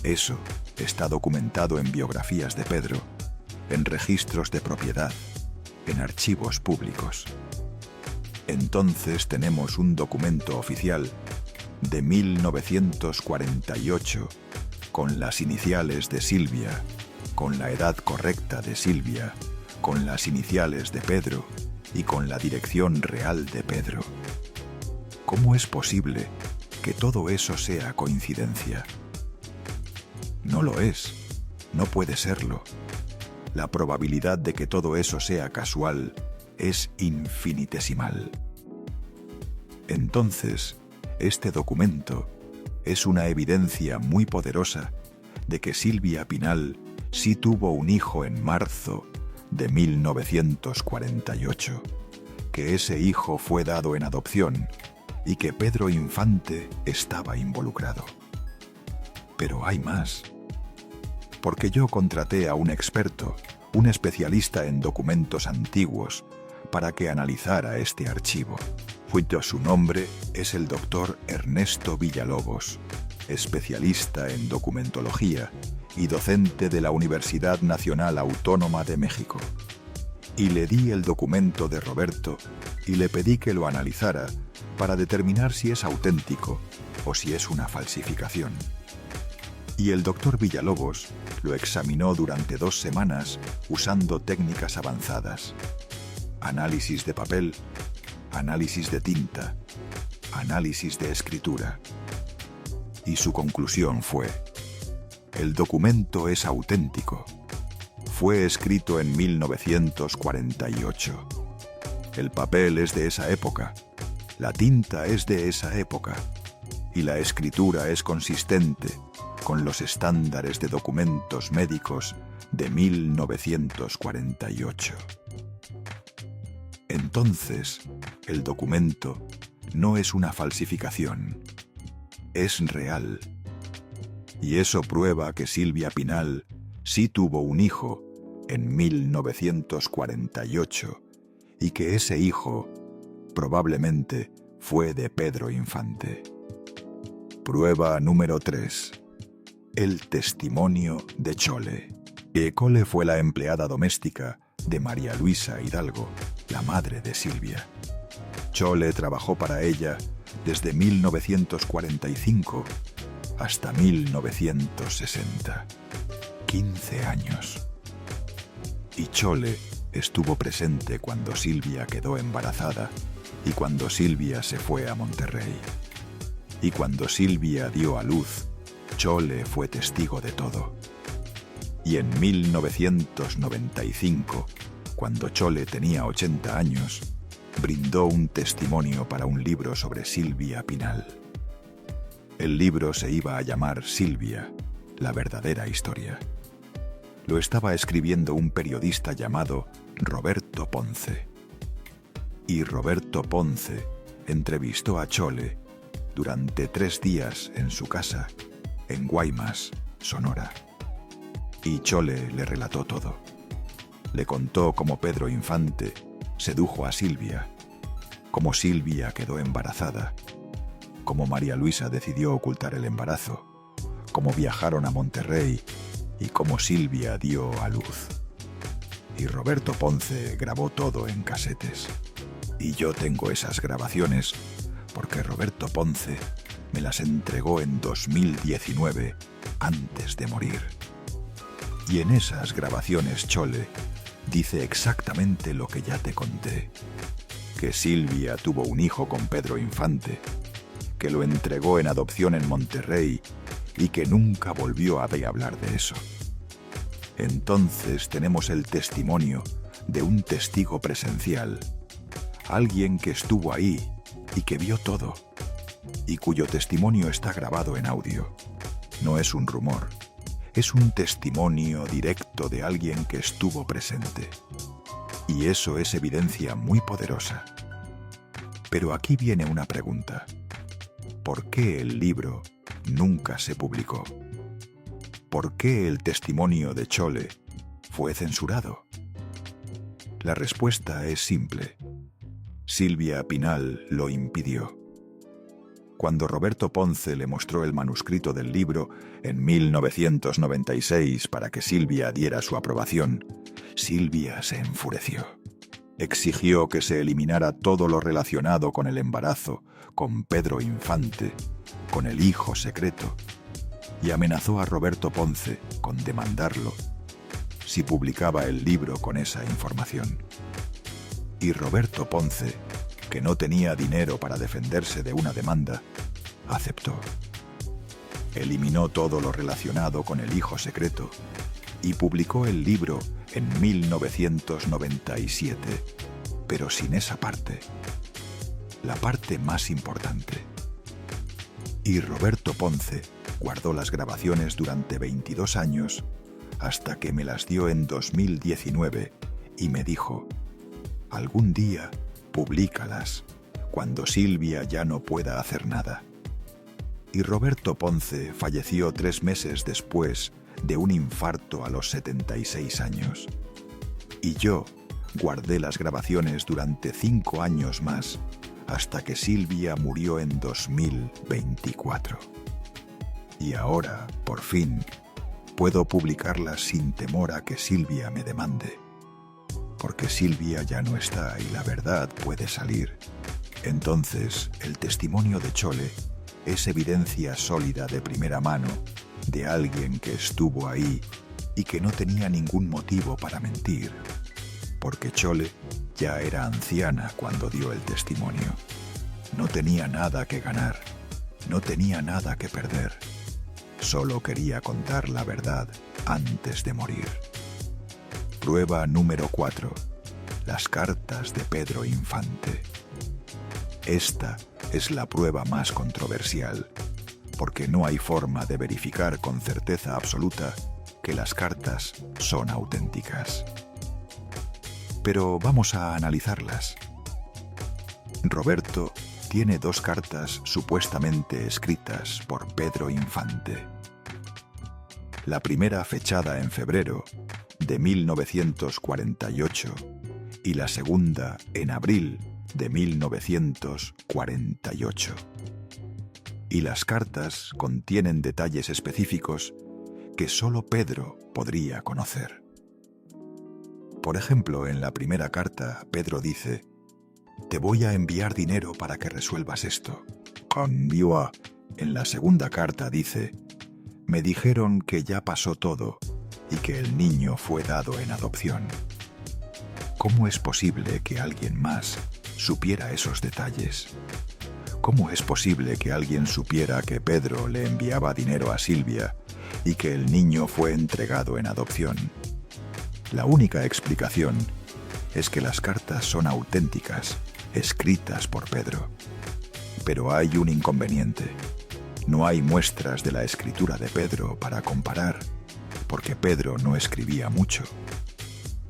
Eso está documentado en biografías de Pedro, en registros de propiedad, en archivos públicos. Entonces tenemos un documento oficial de 1948 con las iniciales de Silvia con la edad correcta de Silvia, con las iniciales de Pedro y con la dirección real de Pedro. ¿Cómo es posible que todo eso sea coincidencia? No lo es, no puede serlo. La probabilidad de que todo eso sea casual es infinitesimal. Entonces, este documento es una evidencia muy poderosa de que Silvia Pinal sí tuvo un hijo en marzo de 1948, que ese hijo fue dado en adopción y que Pedro Infante estaba involucrado. Pero hay más. Porque yo contraté a un experto, un especialista en documentos antiguos, para que analizara este archivo. Su nombre es el doctor Ernesto Villalobos, especialista en documentología y docente de la Universidad Nacional Autónoma de México. Y le di el documento de Roberto y le pedí que lo analizara para determinar si es auténtico o si es una falsificación. Y el doctor Villalobos lo examinó durante 2 semanas usando técnicas avanzadas: análisis de papel, análisis de tinta, análisis de escritura. Y su conclusión fue: el documento es auténtico. Fue escrito en 1948. El papel es de esa época, la tinta es de esa época, y la escritura es consistente con los estándares de documentos médicos de 1948. Entonces, el documento no es una falsificación, es real. Y eso prueba que Silvia Pinal sí tuvo un hijo en 1948 y que ese hijo probablemente fue de Pedro Infante. Prueba número 3. El testimonio de Chole. Chole fue la empleada doméstica de María Luisa Hidalgo, la madre de Silvia. Chole trabajó para ella desde 1945 hasta 1960. 15 años. Y Chole estuvo presente cuando Silvia quedó embarazada y cuando Silvia se fue a Monterrey. Y cuando Silvia dio a luz, Chole fue testigo de todo. Y en 1995, cuando Chole tenía 80 años, brindó un testimonio para un libro sobre Silvia Pinal. El libro se iba a llamar Silvia, la verdadera historia. Lo estaba escribiendo un periodista llamado Roberto Ponce. Y Roberto Ponce entrevistó a Chole durante 3 días en su casa, en Guaymas, Sonora. Y Chole le relató todo. Le contó cómo Pedro Infante sedujo a Silvia, cómo Silvia quedó embarazada, cómo María Luisa decidió ocultar el embarazo, cómo viajaron a Monterrey y cómo Silvia dio a luz. Y Roberto Ponce grabó todo en casetes. Y yo tengo esas grabaciones porque Roberto Ponce me las entregó en 2019, antes de morir. Y en esas grabaciones Chole dice exactamente lo que ya te conté: que Silvia tuvo un hijo con Pedro Infante, que lo entregó en adopción en Monterrey y que nunca volvió a hablar de eso. Entonces tenemos el testimonio de un testigo presencial, alguien que estuvo ahí y que vio todo, y cuyo testimonio está grabado en audio. No es un rumor, es un testimonio directo de alguien que estuvo presente. Y eso es evidencia muy poderosa. Pero aquí viene una pregunta: ¿por qué el libro nunca se publicó? ¿Por qué el testimonio de Chole fue censurado? La respuesta es simple: Silvia Pinal lo impidió. Cuando Roberto Ponce le mostró el manuscrito del libro en 1996 para que Silvia diera su aprobación, Silvia se enfureció. Exigió que se eliminara todo lo relacionado con el embarazo, con Pedro Infante, con el hijo secreto, y amenazó a Roberto Ponce con demandarlo si publicaba el libro con esa información. Y Roberto Ponce, que no tenía dinero para defenderse de una demanda, aceptó. Eliminó todo lo relacionado con el hijo secreto y publicó el libro en 1997, pero sin esa parte, la parte más importante. Y Roberto Ponce guardó las grabaciones durante 22 años hasta que me las dio en 2019 y me dijo: algún día publícalas, cuando Silvia ya no pueda hacer nada. Y Roberto Ponce falleció 3 meses después de un infarto a los 76 años. Y yo guardé las grabaciones durante 5 años más, hasta que Silvia murió en 2024. Y ahora, por fin, puedo publicarlas sin temor a que Silvia me demande. Porque Silvia ya no está y la verdad puede salir. Entonces, el testimonio de Chole es evidencia sólida de primera mano de alguien que estuvo ahí y que no tenía ningún motivo para mentir, porque Chole ya era anciana cuando dio el testimonio. No tenía nada que ganar, no tenía nada que perder. Solo quería contar la verdad antes de morir. Prueba número 4. Las cartas de Pedro Infante. Esta es la prueba más controversial, porque no hay forma de verificar con certeza absoluta que las cartas son auténticas. Pero vamos a analizarlas. Roberto tiene 2 cartas supuestamente escritas por Pedro Infante. La primera fechada en febrero de 1948 y la segunda en abril de 1948. Y las cartas contienen detalles específicos que solo Pedro podría conocer. Por ejemplo, en la primera carta, Pedro dice: te voy a enviar dinero para que resuelvas esto. En la segunda carta dice: me dijeron que ya pasó todo y que el niño fue dado en adopción. ¿Cómo es posible que alguien más supiera esos detalles? ¿Cómo es posible que alguien supiera que Pedro le enviaba dinero a Silvia y que el niño fue entregado en adopción? La única explicación es que las cartas son auténticas, escritas por Pedro. Pero hay un inconveniente. No hay muestras de la escritura de Pedro para comparar, porque Pedro no escribía mucho.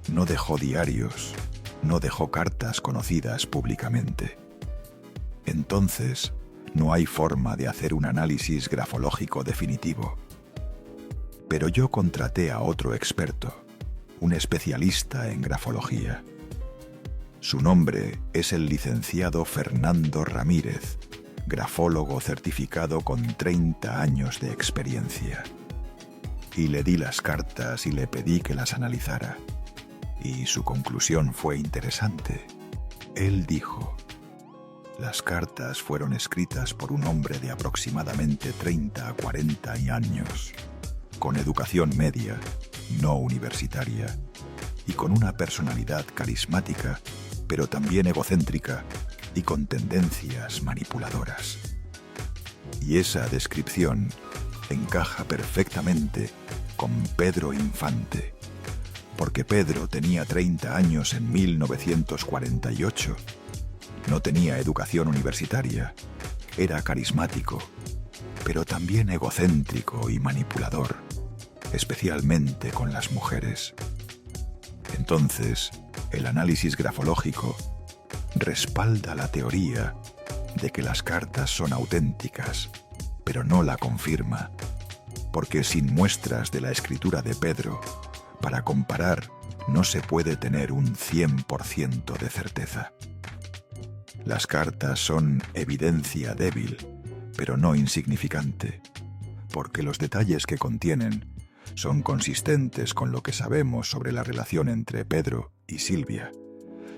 No dejó diarios, no dejó cartas conocidas públicamente. Entonces, no hay forma de hacer un análisis grafológico definitivo. Pero yo contraté a otro experto, un especialista en grafología. Su nombre es el licenciado Fernando Ramírez, grafólogo certificado con 30 años de experiencia. Y le di las cartas y le pedí que las analizara. Y su conclusión fue interesante. Él dijo: las cartas fueron escritas por un hombre de aproximadamente 30 a 40 años, con educación media, no universitaria, y con una personalidad carismática, pero también egocéntrica y con tendencias manipuladoras. Y esa descripción encaja perfectamente con Pedro Infante, porque Pedro tenía 30 años en 1948, no tenía educación universitaria, era carismático, pero también egocéntrico y manipulador, especialmente con las mujeres. Entonces, el análisis grafológico respalda la teoría de que las cartas son auténticas, pero no la confirma, porque sin muestras de la escritura de Pedro, para comparar, no se puede tener un 100% de certeza. Las cartas son evidencia débil, pero no insignificante, porque los detalles que contienen son consistentes con lo que sabemos sobre la relación entre Pedro y Silvia,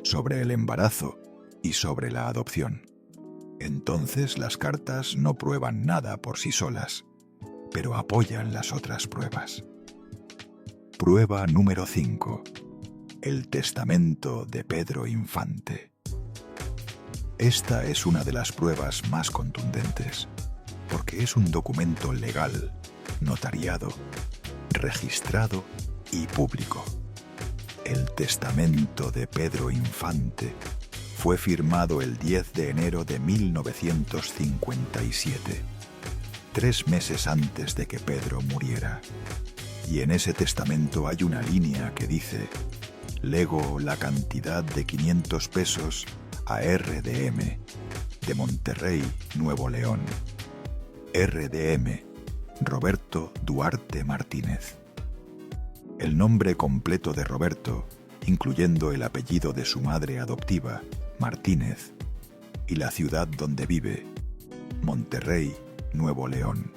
sobre el embarazo y sobre la adopción. Entonces las cartas no prueban nada por sí solas, pero apoyan las otras pruebas. Prueba número 5. El testamento de Pedro Infante. Esta es una de las pruebas más contundentes, porque es un documento legal, notariado, registrado y público. El testamento de Pedro Infante fue firmado el 10 de enero de 1957, 3 meses antes de que Pedro muriera. Y en ese testamento hay una línea que dice: lego la cantidad de 500 pesos a RDM, de Monterrey, Nuevo León. RDM, Roberto Duarte Martínez. El nombre completo de Roberto, incluyendo el apellido de su madre adoptiva, Martínez, y la ciudad donde vive, Monterrey, Nuevo León.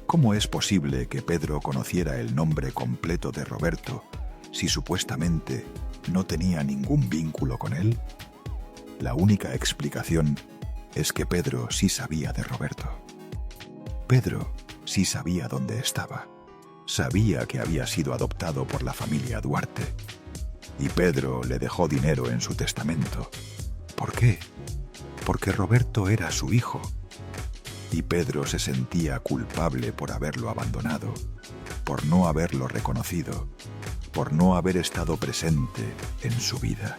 ¿Cómo es posible que Pedro conociera el nombre completo de Roberto si supuestamente no tenía ningún vínculo con él? La única explicación es que Pedro sí sabía de Roberto. Pedro sí sabía dónde estaba. Sabía que había sido adoptado por la familia Duarte. Y Pedro le dejó dinero en su testamento. ¿Por qué? Porque Roberto era su hijo. Y Pedro se sentía culpable por haberlo abandonado, por no haberlo reconocido, por no haber estado presente en su vida.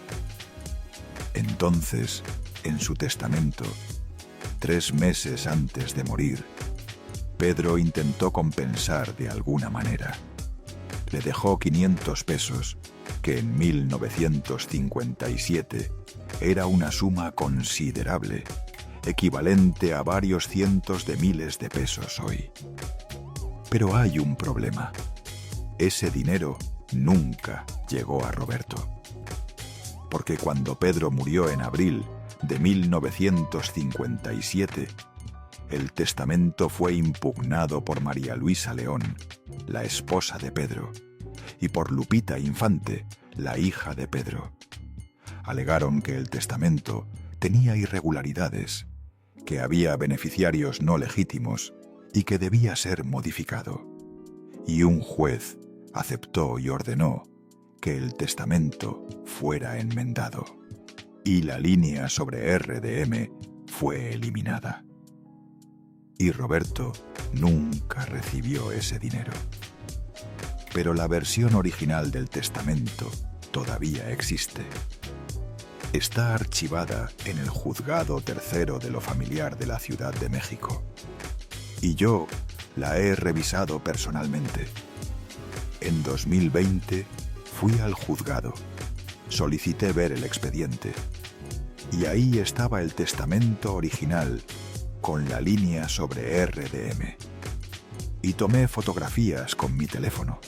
Entonces, en su testamento, 3 meses antes de morir, Pedro intentó compensar de alguna manera. Le dejó 500 pesos, que en 1957 era una suma considerable, equivalente a varios cientos de miles de pesos hoy. Pero hay un problema. Ese dinero nunca llegó a Roberto. Porque cuando Pedro murió en abril de 1957, el testamento fue impugnado por María Luisa León, la esposa de Pedro, y por Lupita Infante, la hija de Pedro. Alegaron que el testamento tenía irregularidades, que había beneficiarios no legítimos y que debía ser modificado. Y un juez aceptó y ordenó que el testamento fuera enmendado. Y la línea sobre RDM fue eliminada. Y Roberto nunca recibió ese dinero. Pero la versión original del testamento todavía existe. Está archivada en el Juzgado Tercero de lo Familiar de la Ciudad de México. Y yo la he revisado personalmente. En 2020 fui al juzgado, solicité ver el expediente, y ahí estaba el testamento original con la línea sobre RDM. Y tomé fotografías con mi teléfono.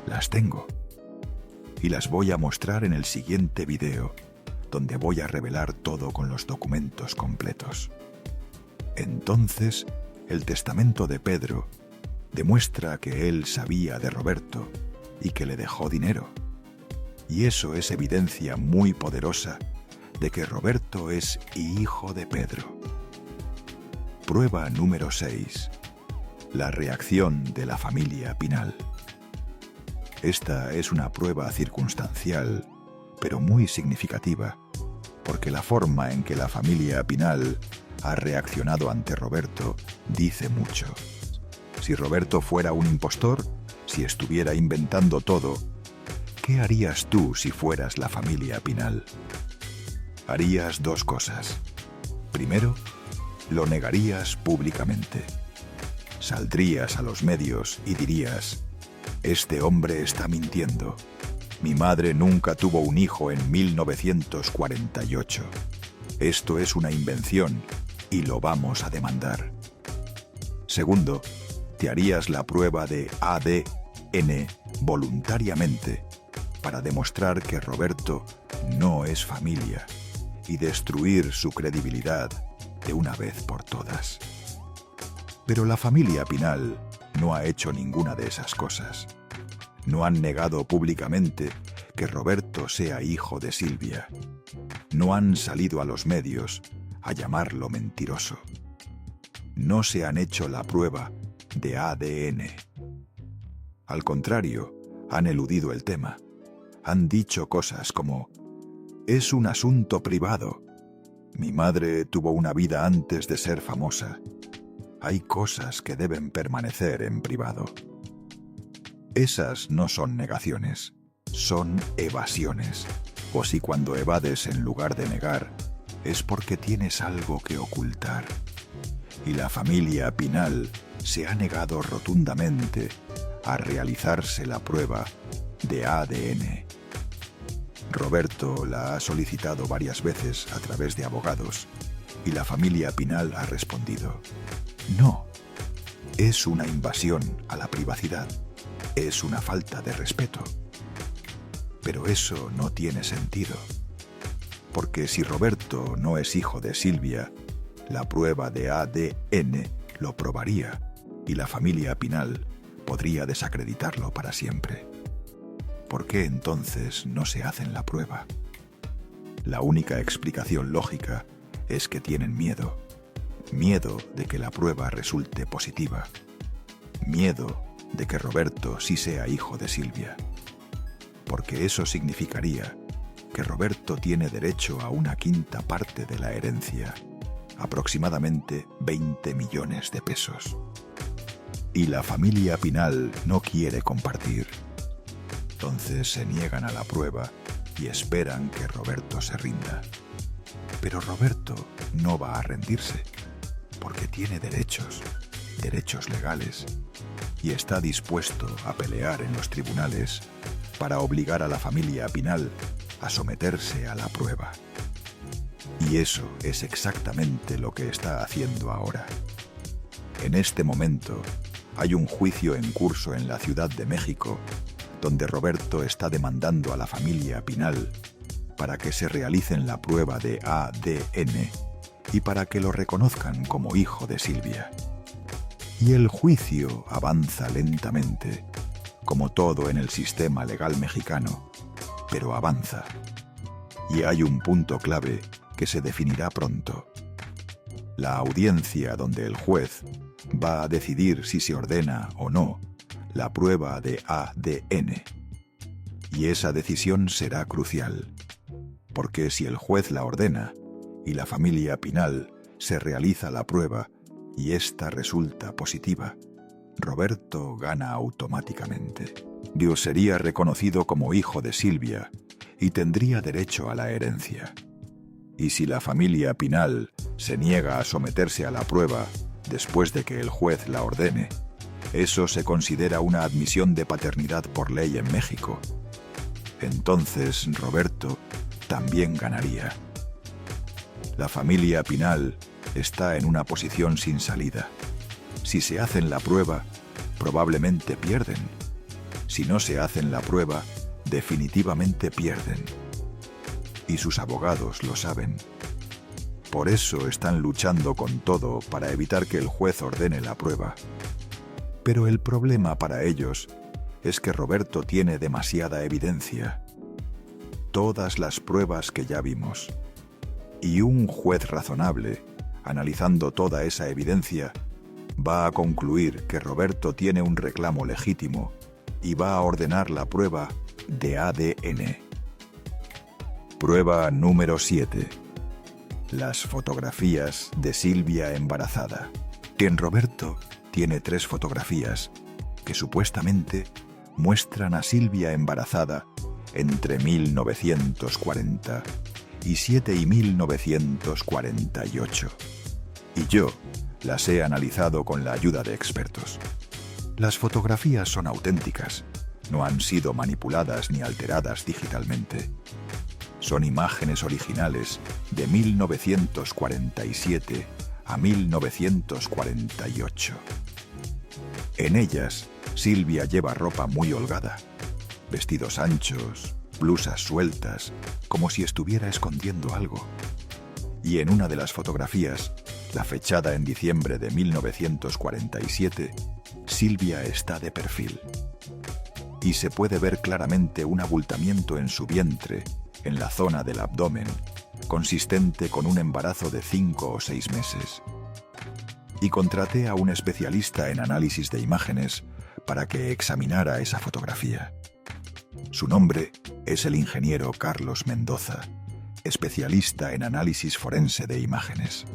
Las tengo. Y las voy a mostrar en el siguiente video, donde voy a revelar todo con los documentos completos. Entonces, el testamento de Pedro demuestra que él sabía de Roberto y que le dejó dinero. Y eso es evidencia muy poderosa de que Roberto es hijo de Pedro. Prueba número 6. La reacción de la familia Pinal. Esta es una prueba circunstancial, pero muy significativa, porque la forma en que la familia Pinal ha reaccionado ante Roberto dice mucho. Si Roberto fuera un impostor, si estuviera inventando todo, ¿qué harías tú si fueras la familia Pinal? Harías 2 cosas. Primero, lo negarías públicamente. Saldrías a los medios y dirías: este hombre está mintiendo. Mi madre nunca tuvo un hijo en 1948. Esto es una invención y lo vamos a demandar. Segundo, te harías la prueba de ADN voluntariamente para demostrar que Roberto no es familia y destruir su credibilidad de una vez por todas. Pero la familia Pinal no ha hecho ninguna de esas cosas. No han negado públicamente que Roberto sea hijo de Silvia. No han salido a los medios a llamarlo mentiroso. No se han hecho la prueba de ADN. Al contrario, han eludido el tema. Han dicho cosas como: es un asunto privado. Mi madre tuvo una vida antes de ser famosa. Hay cosas que deben permanecer en privado. Esas no son negaciones, son evasiones. O si cuando evades en lugar de negar, es porque tienes algo que ocultar. Y la familia Pinal se ha negado rotundamente a realizarse la prueba de ADN. Roberto la ha solicitado varias veces a través de abogados y la familia Pinal ha respondido: no, es una invasión a la privacidad, es una falta de respeto. Pero eso no tiene sentido, porque si Roberto no es hijo de Silvia, la prueba de ADN lo probaría y la familia Pinal podría desacreditarlo para siempre. ¿Por qué entonces no se hacen la prueba? La única explicación lógica es que tienen miedo. Miedo de que la prueba resulte positiva. Miedo de que Roberto sí sea hijo de Silvia. Porque eso significaría que Roberto tiene derecho a una quinta parte de la herencia, aproximadamente 20 millones de pesos. Y la familia Pinal no quiere compartir. Entonces se niegan a la prueba y esperan que Roberto se rinda. Pero Roberto no va a rendirse, porque tiene derechos legales, y está dispuesto a pelear en los tribunales para obligar a la familia Pinal a someterse a la prueba. Y eso es exactamente lo que está haciendo ahora. En este momento hay un juicio en curso en la Ciudad de México, donde Roberto está demandando a la familia Pinal para que se realicen la prueba de ADN y para que lo reconozcan como hijo de Silvia. Y el juicio avanza lentamente, como todo en el sistema legal mexicano, pero avanza. Y hay un punto clave que se definirá pronto. La audiencia donde el juez va a decidir si se ordena o no la prueba de ADN. Y esa decisión será crucial, porque si el juez la ordena y la familia Pinal se realiza la prueba y ésta resulta positiva, Roberto gana automáticamente. Dios sería reconocido como hijo de Silvia y tendría derecho a la herencia. Y si la familia Pinal se niega a someterse a la prueba después de que el juez la ordene, eso se considera una admisión de paternidad por ley en México. Entonces Roberto también ganaría. La familia Pinal está en una posición sin salida. Si se hacen la prueba, probablemente pierden. Si no se hacen la prueba, definitivamente pierden. Y sus abogados lo saben. Por eso están luchando con todo para evitar que el juez ordene la prueba. Pero el problema para ellos es que Roberto tiene demasiada evidencia. Todas las pruebas que ya vimos. Y un juez razonable, analizando toda esa evidencia, va a concluir que Roberto tiene un reclamo legítimo y va a ordenar la prueba de ADN. Prueba número 7. Las fotografías de Silvia embarazada. En Roberto tiene 3 fotografías que supuestamente muestran a Silvia embarazada entre 1947 y 1948. Y yo las he analizado con la ayuda de expertos. Las fotografías son auténticas, no han sido manipuladas ni alteradas digitalmente. Son imágenes originales de 1947 a 1948. En ellas, Silvia lleva ropa muy holgada, vestidos anchos, blusas sueltas, como si estuviera escondiendo algo. Y en una de las fotografías, la fechada en diciembre de 1947, Silvia está de perfil. Y se puede ver claramente un abultamiento en su vientre, en la zona del abdomen, consistente con un embarazo de 5 o 6 meses. Y contraté a un especialista en análisis de imágenes para que examinara esa fotografía. Su nombre es el ingeniero Carlos Mendoza, especialista en análisis forense de imágenes.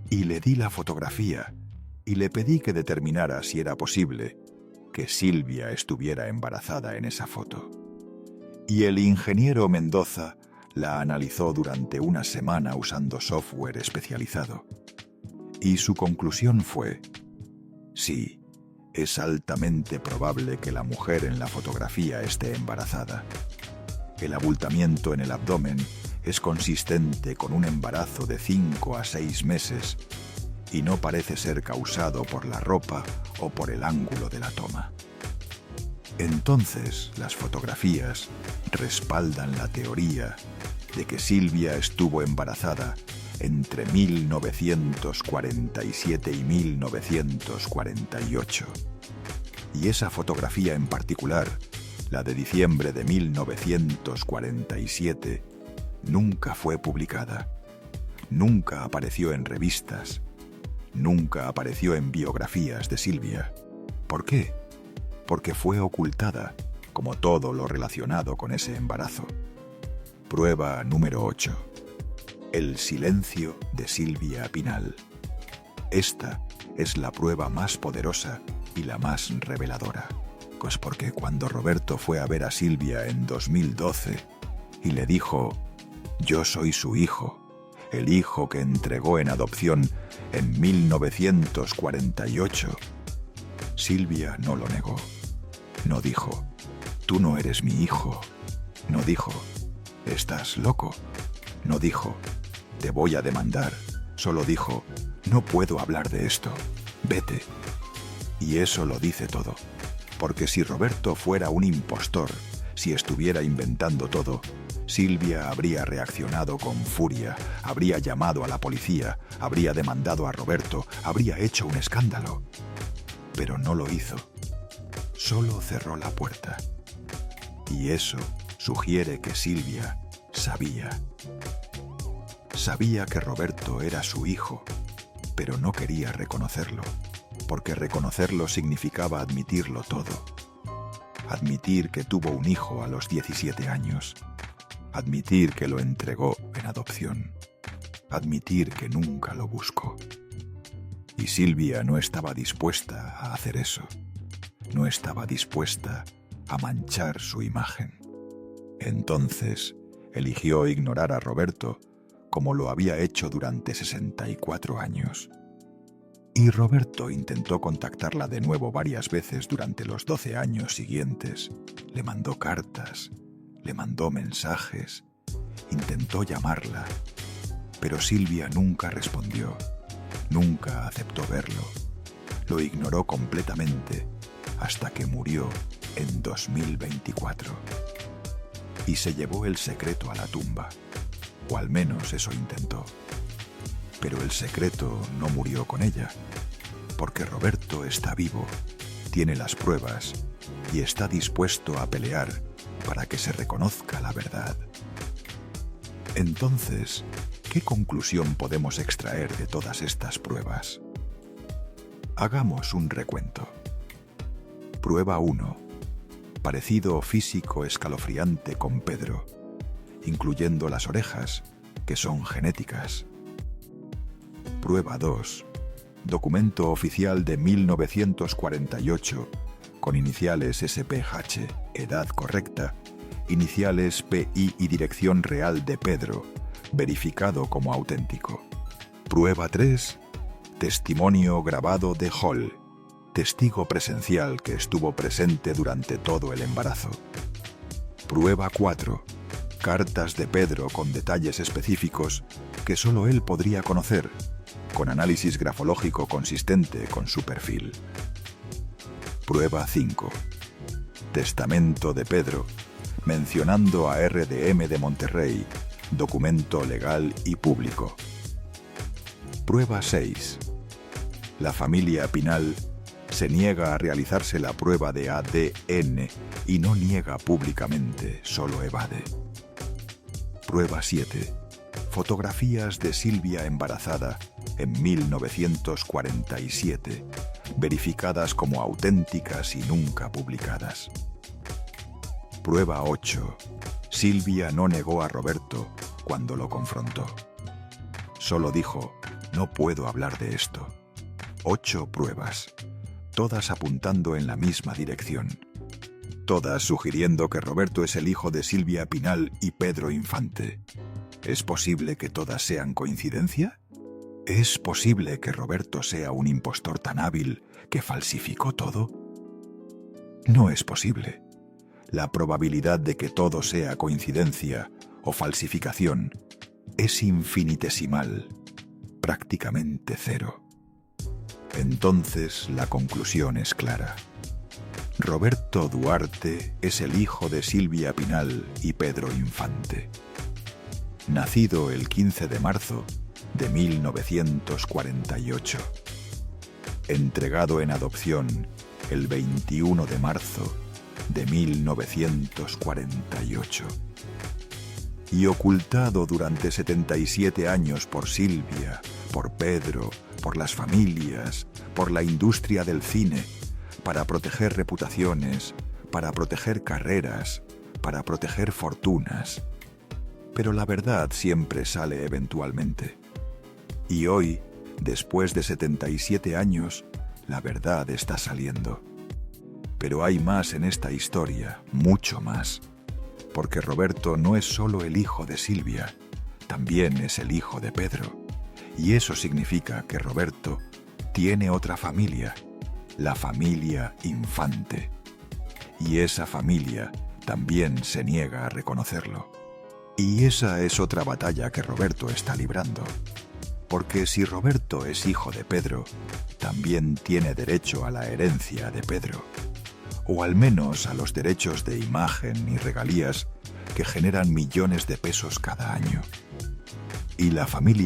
Y le di la fotografía y le pedí que determinara si era posible que Silvia estuviera embarazada en esa foto. Y el ingeniero Mendoza la analizó durante una semana usando software especializado. Y su conclusión fue: sí, es altamente probable que la mujer en la fotografía esté embarazada. El abultamiento en el abdomen es consistente con un embarazo de 5 a 6 meses y no parece ser causado por la ropa o por el ángulo de la toma. Entonces, las fotografías respaldan la teoría de que Silvia estuvo embarazada entre 1947 y 1948. Y esa fotografía en particular, la de diciembre de 1947, nunca fue publicada, nunca apareció en revistas, nunca apareció en biografías de Silvia. ¿Por qué? Porque fue ocultada, como todo lo relacionado con ese embarazo. Prueba número 8. El silencio de Silvia Pinal. Esta es la prueba más poderosa y la más reveladora. Pues porque cuando Roberto fue a ver a Silvia en 2012 y le dijo: yo soy su hijo, el hijo que entregó en adopción en 1948, Silvia no lo negó. No dijo: tú no eres mi hijo. No dijo: ¿estás loco? No dijo: te voy a demandar. Solo dijo: no puedo hablar de esto. Vete. Y eso lo dice todo. Porque si Roberto fuera un impostor, si estuviera inventando todo, Silvia habría reaccionado con furia, habría llamado a la policía, habría demandado a Roberto, habría hecho un escándalo. Pero no lo hizo. Solo cerró la puerta. Y eso sugiere que Silvia sabía. Sabía que Roberto era su hijo, pero no quería reconocerlo, porque reconocerlo significaba admitirlo todo. Admitir que tuvo un hijo a los 17 años. Admitir que lo entregó en adopción. Admitir que nunca lo buscó. Y Silvia no estaba dispuesta a hacer eso. No estaba dispuesta a manchar su imagen. Entonces, eligió ignorar a Roberto como lo había hecho durante 64 años. Y Roberto intentó contactarla de nuevo varias veces durante los 12 años siguientes. Le mandó cartas, le mandó mensajes, intentó llamarla, pero Silvia nunca respondió, nunca aceptó verlo. Lo ignoró completamente hasta que murió en 2024. Y se llevó el secreto a la tumba, o al menos eso intentó. Pero el secreto no murió con ella, porque Roberto está vivo, tiene las pruebas y está dispuesto a pelear para que se reconozca la verdad. Entonces, ¿qué conclusión podemos extraer de todas estas pruebas? Hagamos un recuento. Prueba 1. Parecido físico escalofriante con Pedro, incluyendo las orejas, que son genéticas. Prueba 2. Documento oficial de 1948, con iniciales SPH, edad correcta, iniciales PI y dirección real de Pedro, verificado como auténtico. Prueba 3. Testimonio grabado de Hall, testigo presencial que estuvo presente durante todo el embarazo. Prueba 4. Cartas de Pedro con detalles específicos que solo él podría conocer, con análisis grafológico consistente con su perfil. Prueba 5. Testamento de Pedro, mencionando a RDM de Monterrey, documento legal y público. Prueba 6. La familia Pinal se niega a realizarse la prueba de ADN y no niega públicamente, solo evade. Prueba 7. Fotografías de Silvia embarazada en 1947, verificadas como auténticas y nunca publicadas. Prueba 8. Silvia no negó a Roberto cuando lo confrontó. Solo dijo: no puedo hablar de esto. 8 pruebas, todas apuntando en la misma dirección. Todas sugiriendo que Roberto es el hijo de Silvia Pinal y Pedro Infante. ¿Es posible que todas sean coincidencia? ¿Es posible que Roberto sea un impostor tan hábil que falsificó todo? No es posible. La probabilidad de que todo sea coincidencia o falsificación es infinitesimal, prácticamente cero. Entonces la conclusión es clara. Roberto Duarte es el hijo de Silvia Pinal y Pedro Infante. Nacido el 15 de marzo de 1948. Entregado en adopción el 21 de marzo de 1948. Y ocultado durante 77 años por Silvia, por Pedro, por las familias, por la industria del cine, para proteger reputaciones, para proteger carreras, para proteger fortunas. Pero la verdad siempre sale eventualmente. Y hoy, después de 77 años, la verdad está saliendo. Pero hay más en esta historia, mucho más. Porque Roberto no es solo el hijo de Silvia, también es el hijo de Pedro. Y eso significa que Roberto tiene otra familia, la familia Infante. Y esa familia también se niega a reconocerlo. Y esa es otra batalla que Roberto está librando. Porque si Roberto es hijo de Pedro, también tiene derecho a la herencia de Pedro. O al menos a los derechos de imagen y regalías que generan millones de pesos cada año. Y la familia